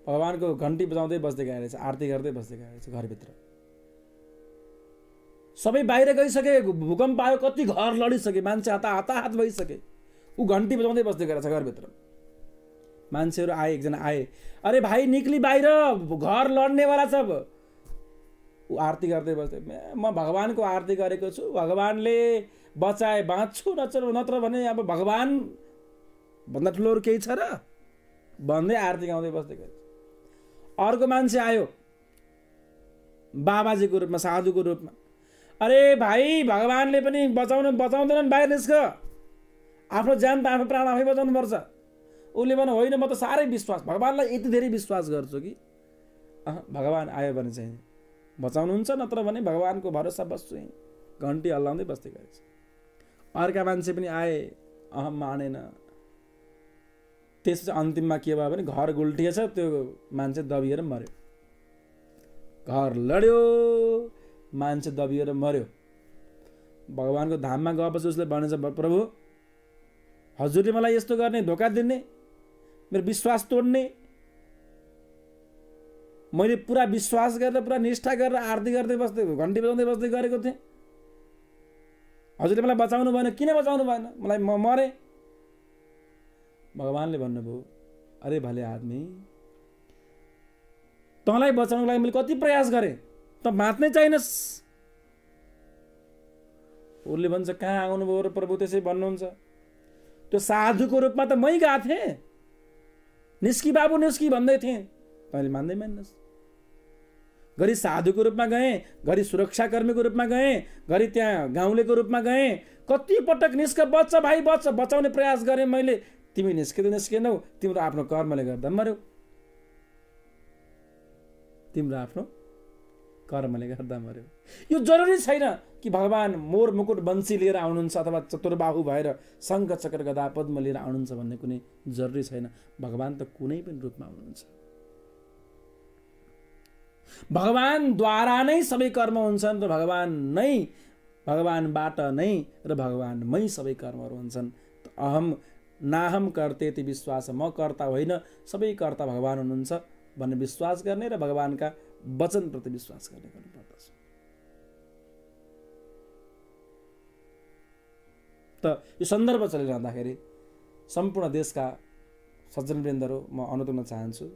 भगवानको घन्टी बजाउँदै बस्दै गएको रहेछ, आरती गर्दै बस्दै गएको रहेछ घरभित्र। सबै बाहिर गइसके, भूकम्प आयो, कति घर लडिसके, मान्छे हताहत भइसके, ऊ घन्टी बजाउँदै बस्दै गएको छ घरभित्र। मान्छेहरू आए, एकजना आए, अरे भाइ निक्ली बाहिर, घर लड्नेवाला छ। ऊ आरती गर्दै बस्दै, म भगवानको आरती गरेको छु, भगवानले बचाए बाँच्छु, नत्र भने अब भगवान भन्दा ठुलो केही छ र भन्दै आरती गाउँदै बस्दै गयो। अर्को मान्छे आयो बाबाजीको रूपमा, साधुको रूपमा, अरे भाइ भगवानले पनि बचाउँदैनन्, बाहिर निस्क, आफ्नो ज्यान त आफ्नो प्राण आफै बचाउनु पर्छ। उसले भने होइन, म त साह्रै विश्वास, भगवानलाई यति धेरै विश्वास गर्छु कि भगवान आयो भने चाहिँ बचाउनुहुन्छ, नत्र भने भगवानको भरोसा बस्छु। घन्टी हल्लाउँदै बस्दै गएछ। अर्का मान्छे पनि आए, मानेन। त्यसपछि अन्तिममा के भयो भने घर गुल्टिएछ, त्यो मान्छे दबिएर मर्यो। घर लड्यो, मान्छे दबिएर मर्यो। भगवानको धाममा गएपछि उसले भनेछ, प्रभु हजुरले मलाई यस्तो गर्ने, धोका दिने, मेरो विश्वास तोड्ने, मैले पुरा विश्वास गरेर पुरा निष्ठा गरेर आरती गर्दै बस्दै घन्टी बजाउँदै बस्दै गरेको थिएँ, हजुरले मलाई बचाउनु भएन, किन बचाउनु भएन, मलाई म मरे। भगवानले भन्नुभयो, अरे भले आदमी, तँलाई बचाउनको लागि मैले कति प्रयास गरेँ, त बाँच्नै चाहिनस्। उसले भन्छ, कहाँ आउनुभयो र प्रभु त्यसै भन्नुहुन्छ, त्यो साधुको रूपमा त मै गएको थिएँ, निस्की बाबु निस्की भन्दै थिएँ, तैँले मान्दै मान्नुहोस्। घरि साधुको रूपमा गएँ, घरि सुरक्षाकर्मीको रूपमा गएँ, घरि त्यहाँ गाउँलेको रूपमा गएँ, कति पटक निस्क, बच्च भाइ बच्च, बचाउने प्रयास गरेँ मैले, तिमी निस्केनौ, तिम्रो आफ्नो कर्मले गर्दा मर्यौ, तिम्रो आफ्नो कर्मले गर्दा मर्यौ। यो जरुरी छैन कि भगवान मोर मुकुट बन्सी लिएर आउनुहुन्छ अथवा चतुर्बाहु भएर शङ्ख चक्र गदा पद्म लिएर आउनुहुन्छ भन्ने कुनै जरुरी छैन। भगवान त कुनै पनि रूपमा आउनुहुन्छ। भगवानद्वारा नै सबै कर्म हुन्छन् र भगवानबाट नै र भगवानमै सबै कर्महरू हुन्छन्। अहम नाहम कर्तेति विश्वास, म कर्ता होइन, सबै कर्ता भगवान हुनुहुन्छ भन्ने विश्वास गर्ने र भगवानका वचनप्रति विश्वास गर्ने गर्नुपर्दछ। त यो सन्दर्भ चलिरहँदाखेरि सम्पूर्ण देशका सज्जनवृन्दहरू म अनुरोध गर्न चाहन्छु,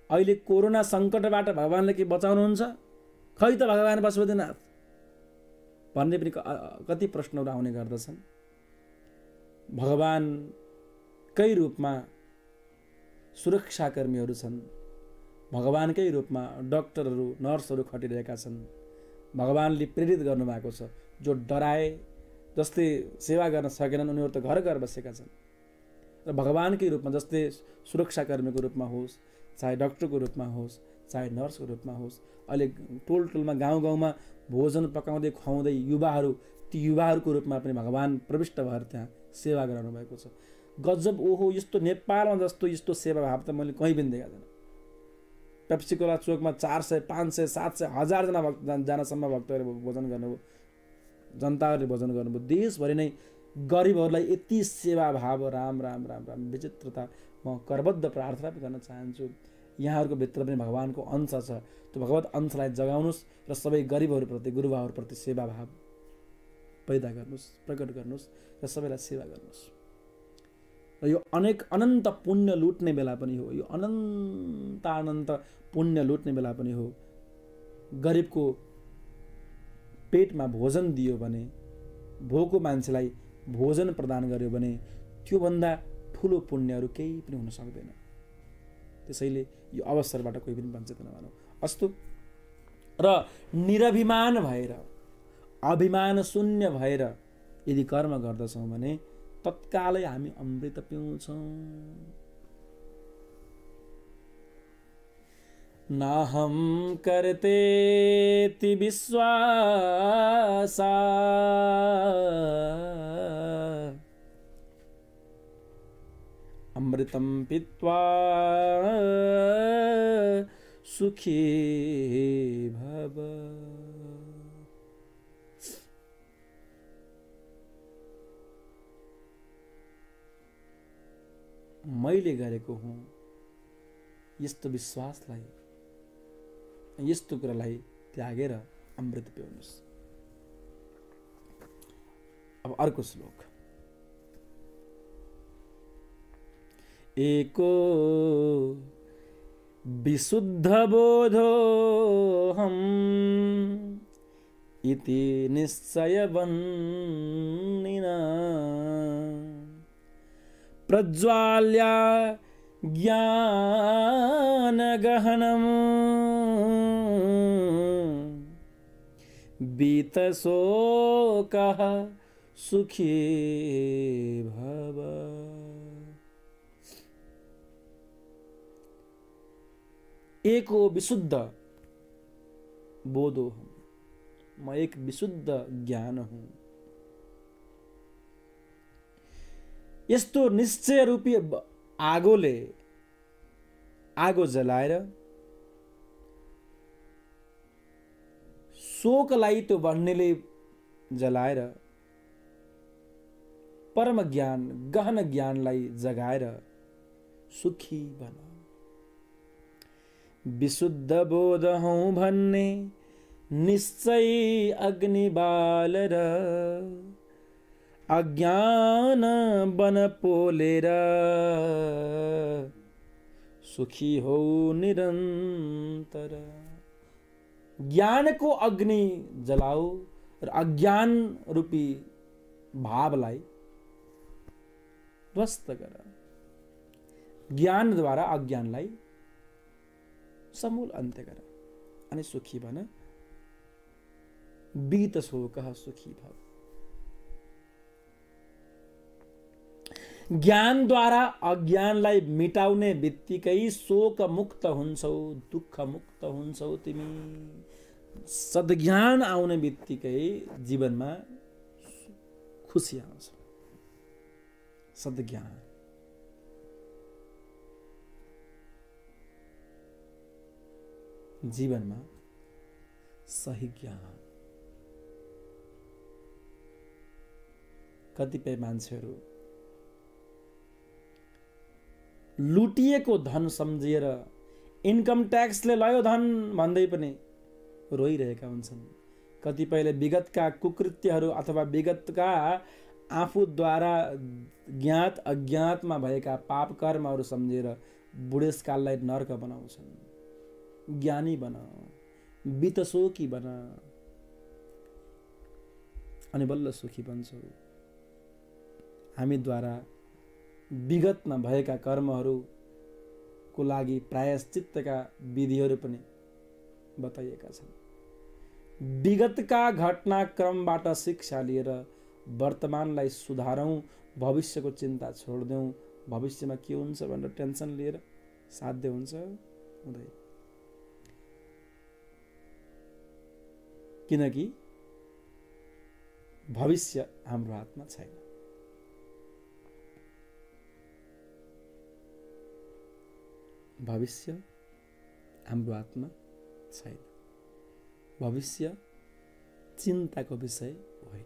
अहिले कोरोना सङ्कटबाट भगवानले के बचाउनुहुन्छ, खै त भगवान पशुपतिनाथ भन्ने पनि कति प्रश्नहरू आउने गर्दछन्। भगवानकै रूपमा सुरक्षाकर्मीहरू छन्, भगवानकै रूपमा डाक्टरहरू नर्सहरू खटिरहेका छन्। भगवानले प्रेरित गर्नुभएको छ, जो डराए, जसले सेवा गर्न सकेनन् उनीहरू त घर घर बसेका छन्। र भगवानकै रूपमा जस्तै सुरक्षाकर्मीको रूपमा होस्, चाहे डाक्टरको रूपमा होस्, चाहे नर्सको रूपमा होस्, अहिले टोल टोलमा गाउँ गाउँमा भोजन पकाउँदै खुवाउँदै युवाहरू, ती युवाहरूको रूपमा पनि भगवान प्रविष्ट भएर त्यहाँ सेवा गराउनु भएको छ। गजब, ओहो, यस्तो नेपालमा जस्तो यस्तो सेवा भाव त मैले कहीँ पनि देखाएको छैन। पेप्सीकोला चोकमा 400, 500, 700, 1000 जनासम्म भक्तहरू भोजन गर्नुभयो, जनताहरूले भोजन गर्नुभयो। देशभरि नै गरिबहरूलाई यति सेवा भाव, राम राम राम राम विचित्रता। म करबद्ध प्रार्थना पनि गर्न चाहन्छु, यहाँहरूको भित्र पनि भगवानको अंश छ, त्यो भगवत अंशलाई जगाउनुहोस् र सबै गरिबहरूप्रति, गुरुबाहरूप्रति सेवा भाव पैदा गर्नुहोस्, प्रकट गर्नुहोस् र सबैलाई सेवा गर्नुहोस्। र यो अनन्त पुण्य लुट्ने बेला पनि हो, यो अनन्त पुण्य लुट्ने बेला पनि हो। गरिबको पेटमा भोजन दियो भने, भोको मान्छेलाई भोजन प्रदान गर्यो भने त्योभन्दा ठुलो पुण्यहरू केही पनि हुन सक्दैन। त्यसैले यो अवसरबाट कोही पनि वञ्चित नहुनु। अस्तु, र निरभिमान भएर, अभिमान शून्य भएर यदि कर्म गर्दछौँ भने तत्कालै हामी अमृत पिउँछौँ। नाहं कर्तेति विश्वासा अमृतं पीत्वा सुखी भव। मैले गरेको हुँ यस्तो विश्वासलाई, यस्तो कुरालाई त्यागेर अमृत पिउनुस्। अब अर्को श्लोक। एको विशुद्ध बोधोऽहम् इति निश्चयवन्निना प्रज्वाल्या ज्ञानगहनम् बीतशोकः सुखी भव। एको विशुद्ध बोधो हूँ, मैं एक विशुद्ध ज्ञान हूँ। यस्तो निश्चय रूपी आगोले आगो जलाएर शोकलाई त्यो भन्नेले जलाएर परम ज्ञान गहन ज्ञानलाई जगाएर सुखी बना। विशुद्ध बोध हूँ भन्ने निश्चय अग्नि बालेर अज्ञान बन पोलेर सुखी हो निरंतर। ज्ञान को अग्नि जलाओ र अज्ञान रूपी भावलाई ध्वस्त गर। ज्ञान द्वारा अज्ञानलाई समूल अन्त्य गर अनि सुखी बन। बीत शोकः सुखी भव। ज्ञान द्वारा अज्ञानलाई मिटाउने बित्तिकै शोक मुक्त हुन्छौ, दुःख मुक्त हुन्छौ तिमी। सद्ज्ञान आउने बित्तिकै जीवनमा खुसी आउँछ। सद्ज्ञान जीवनमा सही ज्ञान। कतिपय मान्छेहरू लुटिएको धन सम्झिएर इन्कम ट्याक्सले लयो धन भन्दै पनि रोइरहेका हुन्छन्। कतिपयले विगतका कुकृत्यहरू अथवा विगतका आफूद्वारा ज्ञात अज्ञातमा भएका पाप कर्महरू सम्झेर बुढेसकाललाई नर्क बनाउँछन्। ज्ञानी बना, बितशोकी बना अनि बल्ल सुखी बन्छौ। हामीद्वारा विगतमा भएका कर्महरूको लागि प्रायश्चित्तका विधिहरू पनि बताइएका छन्। विगतका घटनाक्रमबाट शिक्षा लिएर वर्तमानलाई सुधारौँ, भविष्यको चिन्ता छोड्देऊ। भविष्यमा के हुन्छ भनेर टेन्सन लिएर साध्य हुन्छ हुँदैन। किनकि भविष्य हाम्रो हातमा छैन। भविष्य हाम्रो हातमा छैन। भविष्य चिन्ताको विषय होइन।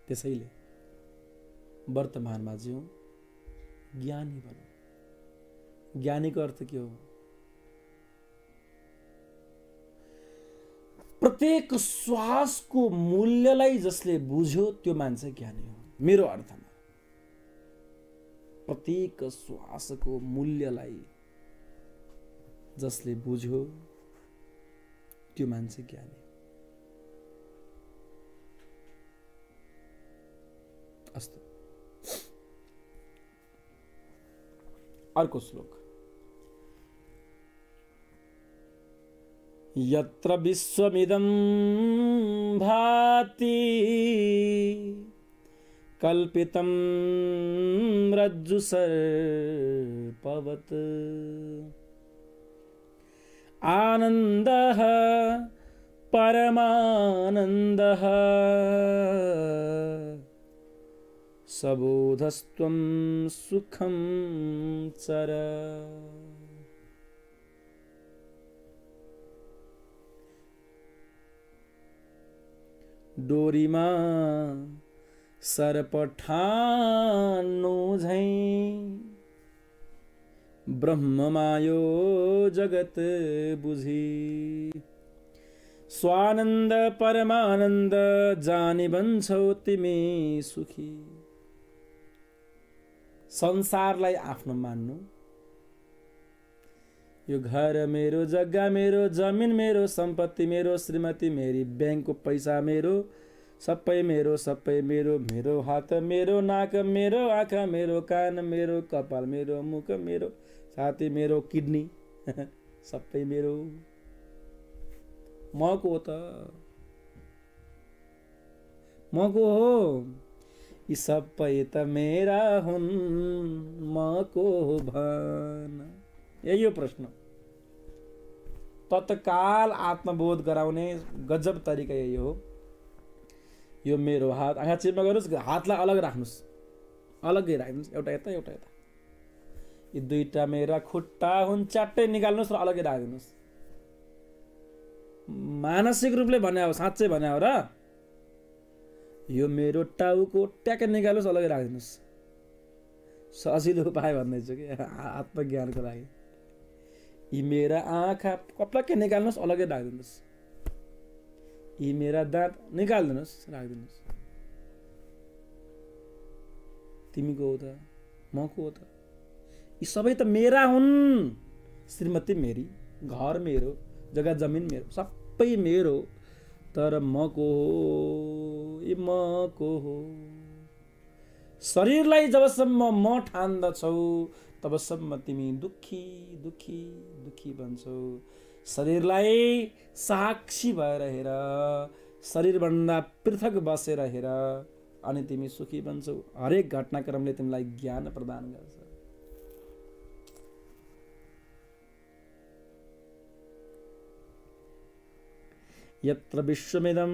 त्यसैले वर्तमानमा जिउँ, ज्ञानी बनौँ। ज्ञानीको अर्थ के हो? प्रत्येक श्वासको मूल्यलाई जसले बुझ्यो त्यो मान्छे ज्ञानी हो। मेरो अर्थमा प्रत्येक श्वासको मूल्यलाई जसले बुझ्यो त्यो मान्छे ज्ञानी। अस्तु, अर्को श्लोक। यत्र विश्वमिदं भाति कल्पितं रज्जुसर्पवत् आनन्दः परमानन्दः सबोधस्त्वं सुखं चर। डोरीमा सर्प ठान्नु झैं ब्रह्ममायो जगत बुझी। स्वानन्द परमानन्द जानी बन्छौ तिमी सुखी। संसारलाई आफ्नो मान्नु, यो घर मेरो, जग्गा मेरो, जमिन मेरो, सम्पत्ति मेरो, श्रीमती मेरी, ब्याङ्कको पैसा मेरो, सबै मेरो, सबै मेरो, मेरो हात मेरो, नाक मेरो, आँखा मेरो, कान मेरो, कपाल मेरो, मुख मेरो, छाती मेरो, किडनी सबै मेरो। म को त, म को हो? यी सबै त मेरा हुन्, म को भन? यही हो प्रश्न। तत्काल आत्मबोध गराउने गजब तरिका यही हो। यो मेरो हात, आँखा चिप्मा गर्नुहोस्, हातलाई अलग राख्नुहोस्, अलग्गै राख्नुहोस्, एउटा यता एउटा यता। यी दुईटा मेरा खुट्टा हुन्, च्याट्टै निकाल्नुहोस् र अलग्गै राखिदिनुहोस्। मानसिक रूपले भने हो, साँच्चै भने हो र। यो मेरो टाउको, ट्याक्कै निकाल्नुहोस्, अलग्गै राखिदिनुहोस्। सजिलो उपाय भन्दैछु कि आत्मज्ञानको लागि। यी मेरा आँखा, कप्लक्कै निकाल्नुहोस्, अलग्गै राखिदिनुहोस्। यी मेरा दाँत, निकालिदिनुहोस्, राखिदिनुहोस्। तिमी को हो त? म को हो त? यी सबै त मेरा हुन्। श्रीमती मेरी, घर मेरो, जग्गा जमिन मेरो, सबै मेरो। तर म को हो? यी म को हो? शरीरलाई जबसम्म म ठान्दछौ तबसम्म तिमी दुखी दुखी दुखी बन्छौ। शरीरलाई साक्षी भएर हेर, शरीरभन्दा पृथक बसेर हेर, अनि तिमी सुखी बन्छौ। हरेक घटनाक्रमले तिमीलाई ज्ञान प्रदान गर्छ। यत्र विश्वमिदं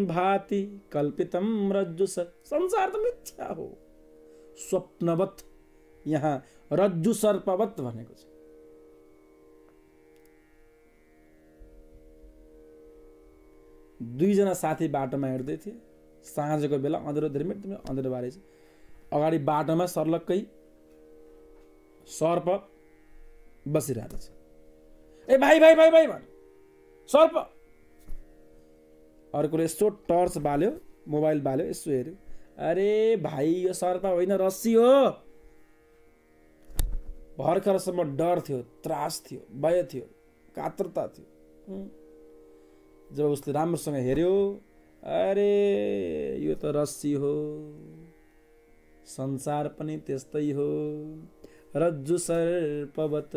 भाति कल्पितं रज्जुस, संसार त मिथ्या हो, स्वप्नवत। यहाँ रज्जु सर्पवत भनेको छ। दुईजना साथी बाटोमा हिँड्दै थिए। साँझको बेला अँध्यारो अँध्यारो बारे छ। अगाडि बाटोमा सर्लक्कै सर्प बसिरहेको छ। ए भाइ भाइ भाइ भाइ भन, सर्प। अर्कोले यसो टर्च बाल्यो, मोबाइल बाल्यो, यसो हेऱ्यो। अरे भाइ, यो सर्प होइन, रस्सी हो। भर्खरसम्म डर थियो, त्रास थियो, भय थियो, कातरता थियो। जब उसले राम्रोसँग हेऱ्यो, अरे यो त रस्सी हो। संसार पनि त्यस्तै हो, रज्जु सर्पवत।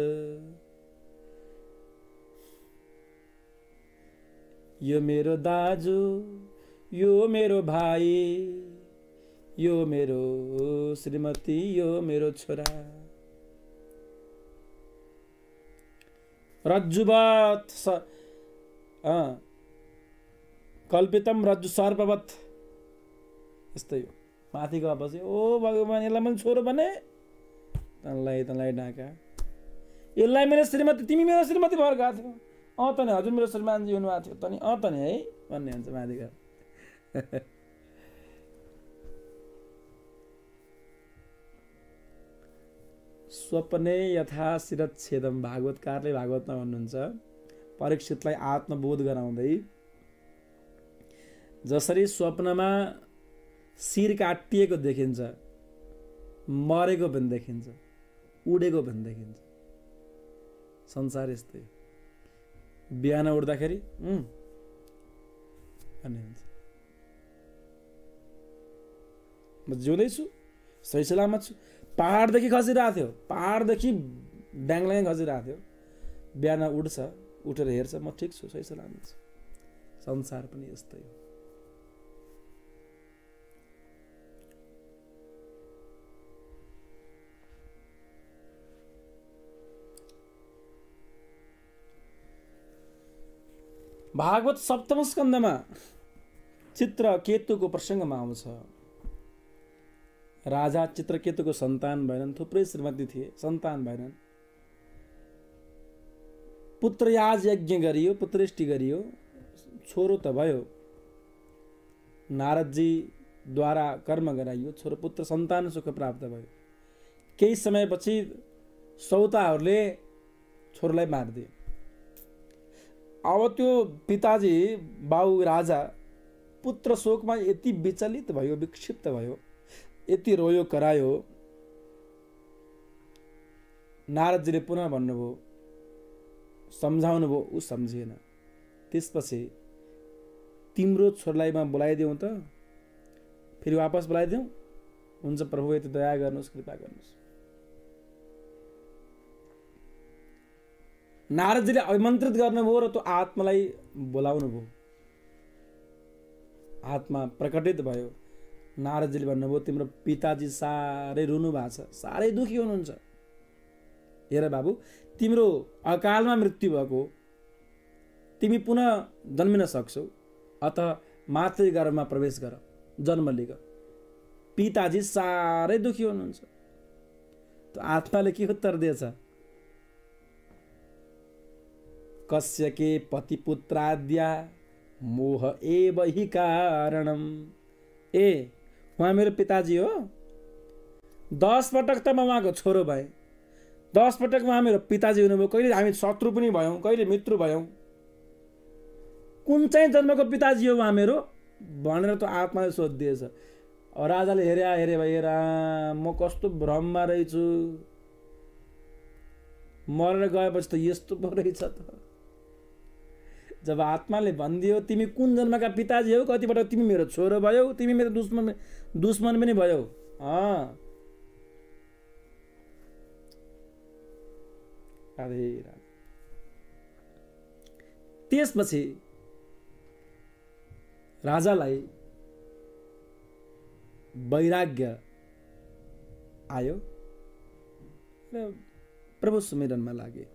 यो मेरो दाजु, यो मेरो भाइ, यो मेरो श्रीमती, यो मेरो छोरा। रज्जुवत कल्पितम रज्जु सर्पवत। यस्तै हो। माथि गएपछि ओ भगवान, यसलाई मैले छोरो भने, तँलाई ढाका, यसलाई मेरो श्रीमती, तिमी मेरो श्रीमती भएर गएको थियो। त नि हजुर, मेरो श्रीमानजी हुनुभएको थियो त नि, त नि है भन्ने हुन्छ माथि गएर। स्वप्ने यथा शिरच्छेदम, भागवतकारले भागवतमा भन्नुहुन्छ, परीक्षितलाई आत्मबोध गराउँदै, जसरी स्वप्नमा शिर काटिएको देखिन्छ, मरेको पनि देखिन्छ, उडेको पनि देखिन्छ। संसार यस्तै। बिहान उठ्दाखेरि भन्ने हुन्छ। म जिउँदैछु, सही सलामत छु। पहाडदेखि खसिरहेको थियो, पहाडदेखि ब्याङ्लाङ खसिरहेको थियो, बिहान उठ्छ, उठेर हेर्छ म ठिक छु, सही सलामत छु। संसार पनि यस्तै हो। भागवत सप्तम स्कन्धमा चित्रकेतुको प्रसङ्गमा आउँछ। राजा चित्रकेतुको सन्तान भएनन्, थुप्रै श्रीमती थिए, सन्तान भएनन्। पुत्रयाज यज्ञ गरियो, पुत्रेष्टि गरियो, छोरो त भयो, नारदजीद्वारा कर्म गराइयो, छोरो पुत्र सन्तान सुख प्राप्त भयो। केही समयपछि सौताहरूले छोरोलाई मारिदिए। अब त्यो पिताजी बाउ राजा पुत्र शोकमा यति विचलित भयो, विक्षिप्त भयो, यति रोयो करायो। नारदजीले पुनः भन्नुभयो, सम्झाउनु भयो, ऊ सम्झिएन। त्यसपछि तिम्रो छोरालाई म बोलाइदेऊ त, फेरि वापस बोलाइदेऊ? हुन्छ प्रभु, यति दया गर्नुहोस्, कृपा गर्नुहोस्। नारदजीले अभिमन्त्रित गर्नुभयो र त्यो आत्मालाई बोलाउनु भयो। आत्मा प्रकटित भयो। नारदजीले भन्नुभयो, तिम्रो पिताजी साह्रै रुनु भएको छ, साह्रै दुखी हुनुहुन्छ। हेर बाबु, तिम्रो अकालमा मृत्यु भएको, तिमी पुनः जन्मिन सक्छौ, अत मातृगर्भमा प्रवेश गर, जन्म लिग। पिताजी साह्रै दुखी हुनुहुन्छ। त्यो आत्माले के उत्तर दिएछ? कस्यके पतिपुत्राद्या मोह एव हि कारणम। ए, उहाँ मेरो पिताजी हो। 10 पटक त म उहाँको छोरो भएँ, 10 पटक उहाँ मेरो पिताजी हुनुभयो। कहिले हामी शत्रु पनि भयौँ, कहिले मित्र भयौँ। कुन चाहिँ जन्मको पिताजी हो उहाँ मेरो भनेर त आत्माले सोधिदिएछ। राजाले हेरे भाइ, हेर म कस्तो भ्रममा रहेछु, मरेर गएपछि त यस्तो पो रहेछ त। जब आत्माले भनिदियो, तिमी कुन जन्मका पिताजी हौ, कतिपटक तिमी मेरो छोरो भयौ, तिमी मेरो दुश्मन पनि भयौ। त्यसपछि राजालाई वैराग्य आयो र प्रभु सुमिरनमा लागे।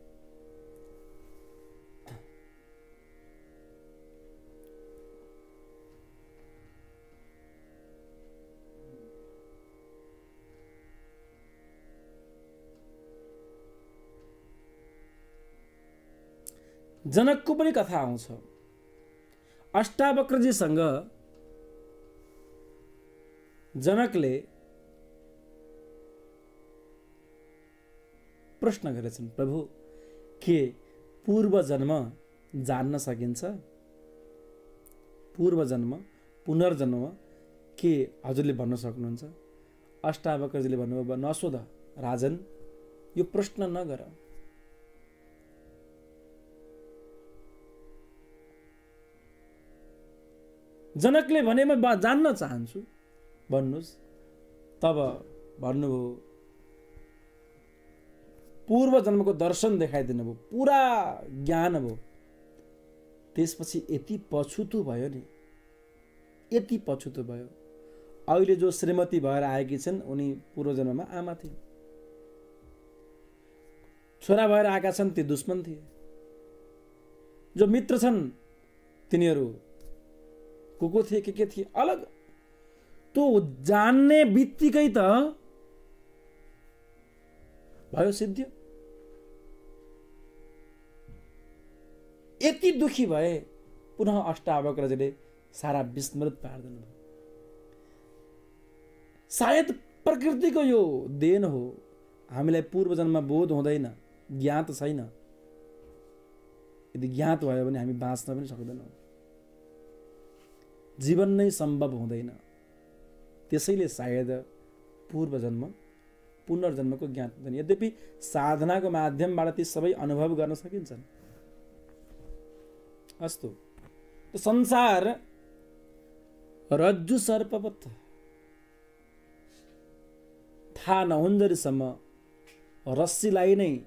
जनकको पनि कथा आउँछ। अष्टावक्रजीसँग जनकले प्रश्न गरेछन्, प्रभु के पूर्व जन्म जान्न सकिन्छ? पूर्व जन्म, पुनर्जन्म के हजुरले भन्न सक्नुहुन्छ? अष्टावक्रजीले भन्नुभयो, नसोध राजन, यो प्रश्न नगर। जनकले भने म जान्न चाहन्छु, भन्नुहोस्। तब भन्नुभयो, पूर्व जन्मको दर्शन देखाइदिनु भयो, पुरा ज्ञान भयो। त्यसपछि यति पछुतो भयो नि, यति पछुतो भयो। अहिले जो श्रीमती भएर आएकी छन्, उनी पूर्व जन्ममा आमा थिए। छोरा भएर आएका छन्, ती दुश्मन थिए। जो मित्र छन्, तिनीहरू को थिए, के थिए, अलग। तो जान्ने बित्तिकै त भयो सिद्ध। यति दुखी भए, पुनः अष्टावक्रजीले सारा विस्मृत पार्दैन। सायद प्रकृतिको यो देन हो, हामीलाई पूर्व जन्ममा बोध हुँदैन, ज्ञात छैन। यदि ज्ञात भयो भने हामी बाँच्न पनि सक्दैनौँ, जीवन नै सम्भव हुँदैन। त्यसैले सायद पूर्व जन्म पुनर्जन्मको ज्ञान हुँदैन। यद्यपि साधनाको माध्यमबाट ती सबै अनुभव गर्न सकिन्छन्। अस्तु तो संसार रज्जु सर्पवत थाहा नहुन्जेलसम्म रस्सीलाई नै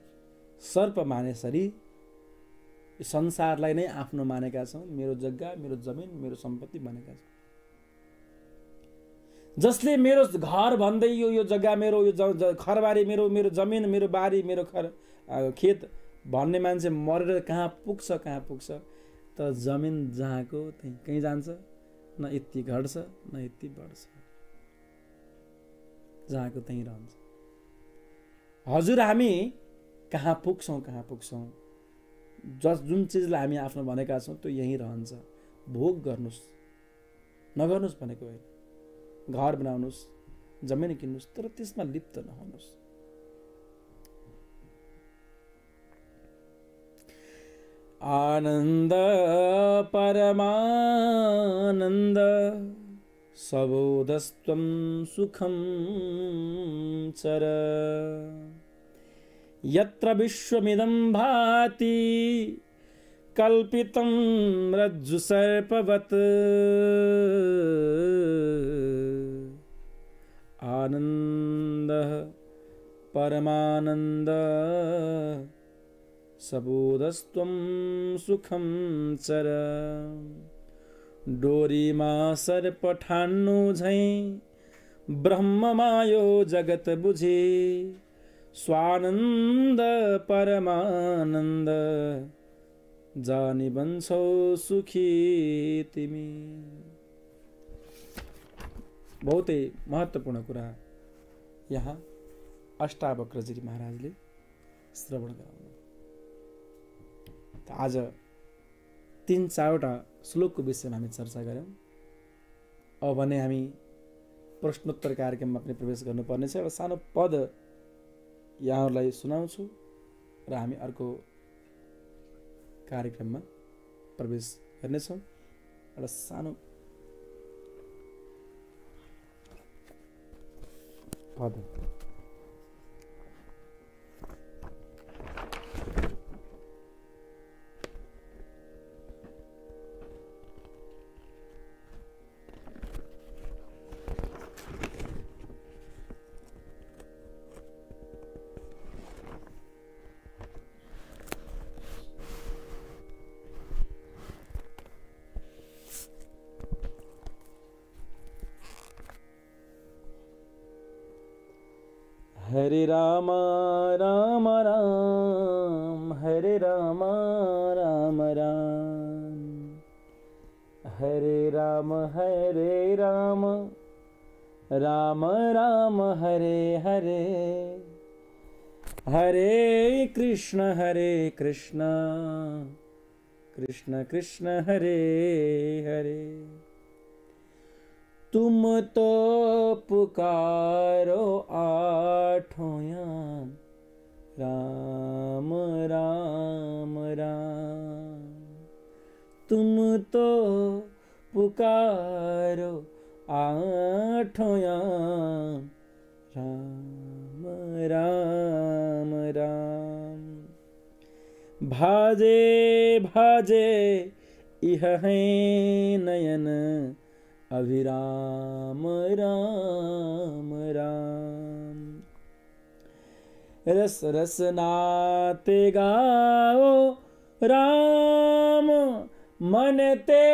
सर्प मानेसरी यो संसारलाई नै आफ्नो मानेका छौँ, मेरो जग्गा, मेरो जमिन, मेरो सम्पत्ति भनेका छौँ। जसले मेरो घर भन्दै यो जग्गा मेरो, यो खरबारी मेरो, मेरो जमिन, मेरो बारी, मेरो खेत भन्ने मान्छे मरेर कहाँ पुग्छ त जमिन जहाँको त्यहीँ कहीँ जान्छ, न यति घट्छ न यति बढ्छ, जहाँको त्यहीँ रहन्छ। हजुर हामी कहाँ पुग्छौँ जुन चिजलाई हामी आफ्नो भनेका छौँ त्यो यहीँ रहन्छ। भोग गर्नुस्, नगर्नुस् भनेको होइन। घर बनाउनुस्, जमिन किन्नुस्, तर त्यसमा लिप्त नहुनुस्। आनन्द परमानन्द सबोधस्त्वं सुखं चर यत्र विश्वमिदं भाति कल्पितं रज्जु सर्पवत् आनंद परमानंद सबोधस्त्वं सुखं चर डोरीमा सर्प ठान्नु झैं ब्रह्ममायो जगत बुझे स्वानंद परमानंद जानी बन्छौ सुखी तिमी। बहुत ही महत्वपूर्ण कुरा यहाँ अष्टावक्रजी महाराजले श्रवण गराउनु। आज 3-4वटा श्लोकको विषयमा हामी चर्चा गऱ्यौँ। अब भने हामी प्रश्नोत्तर कार्यक्रममा पनि प्रवेश गर्नुपर्नेछ। एउटा सानो पद यहाँहरूलाई सुनाउँछु र हामी अर्को कार्यक्रममा प्रवेश गर्नेछौँ। एउटा सानो पद। हरे राम राम राम हरे राम राम राम हरे राम राम राम हरे हरे हरे कृष्ण कृष्ण कृष्ण हरे हरे। तुम तो पुकारो आठों याम राम राम राम। तुम तो पुकारो आठों याम राम राम राम। भाजे भाजे इह है नयन अभिराम राम राम। रस रस नाते गाओ राम मन ते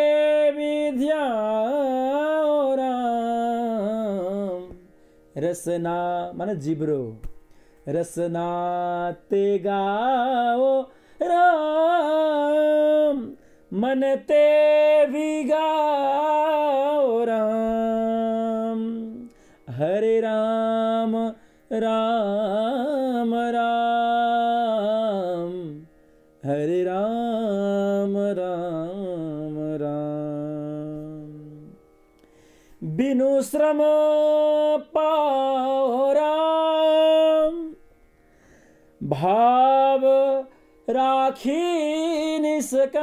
विध्याओ राम। रसना माने जिब्रो, रसनाते गाओ राम मन ते भी गाओ राम। हरे राम राम राम हरे राम राम राम। बिनु श्रम पाओ राम भाव राखी निष्काम।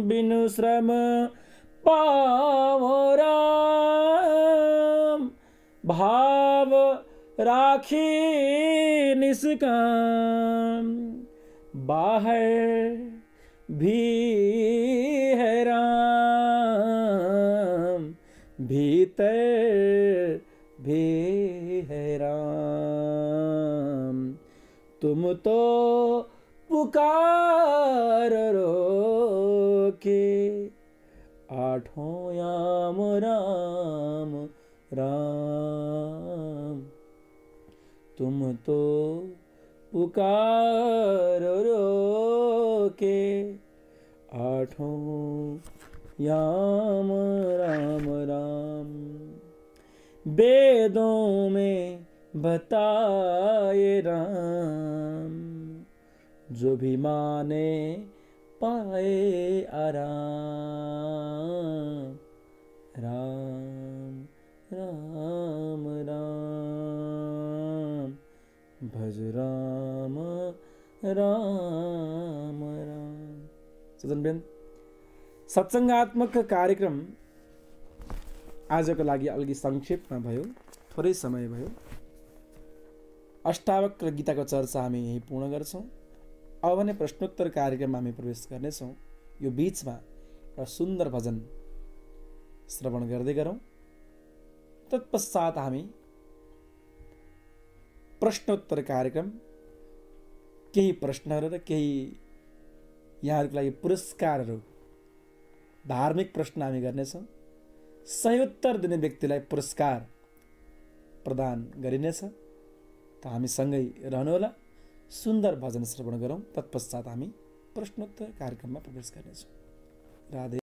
बिनु श्रम पाओ राम भाव राखी निष्काम। बाहर भी है राम, भीतर भी है राम। तुम तो पुकार के आठों याम राम राम। तुम तो पुकार के आठों याम राम राम। वेदों में बताए राम, जो भी माने पाए आराम। राम राम राम, भज राम राम राम। सज्जनवृन्द, सत्सङ्गात्मक कार्यक्रम आजको लागि अलि संक्षेपमा भयो, थोरै समय भयो। अष्टावक्र गीताको चर्चा हामी यही पूर्ण गर्छौँ। अब भने प्रश्नोत्तर कार्यक्रममा हामी प्रवेश गर्नेछौँ। यो बीचमा एउटा सुन्दर भजन श्रवण गर्दै गरौँ। तत्पश्चात हामी प्रश्नोत्तर कार्यक्रम, केही प्रश्नहरू र केही यहाँहरूको लागि पुरस्कारहरू, धार्मिक प्रश्न हामी गर्नेछौँ। सही उत्तर दिने व्यक्तिलाई पुरस्कार प्रदान गरिनेछ। त हामी सँगै रहनुहोला। सुन्दर भजन श्रवण गरौँ। तत्पश्चात हामी प्रश्नोत्तर कार्यक्रममा प्रवेश गर्नेछौँ। राधे।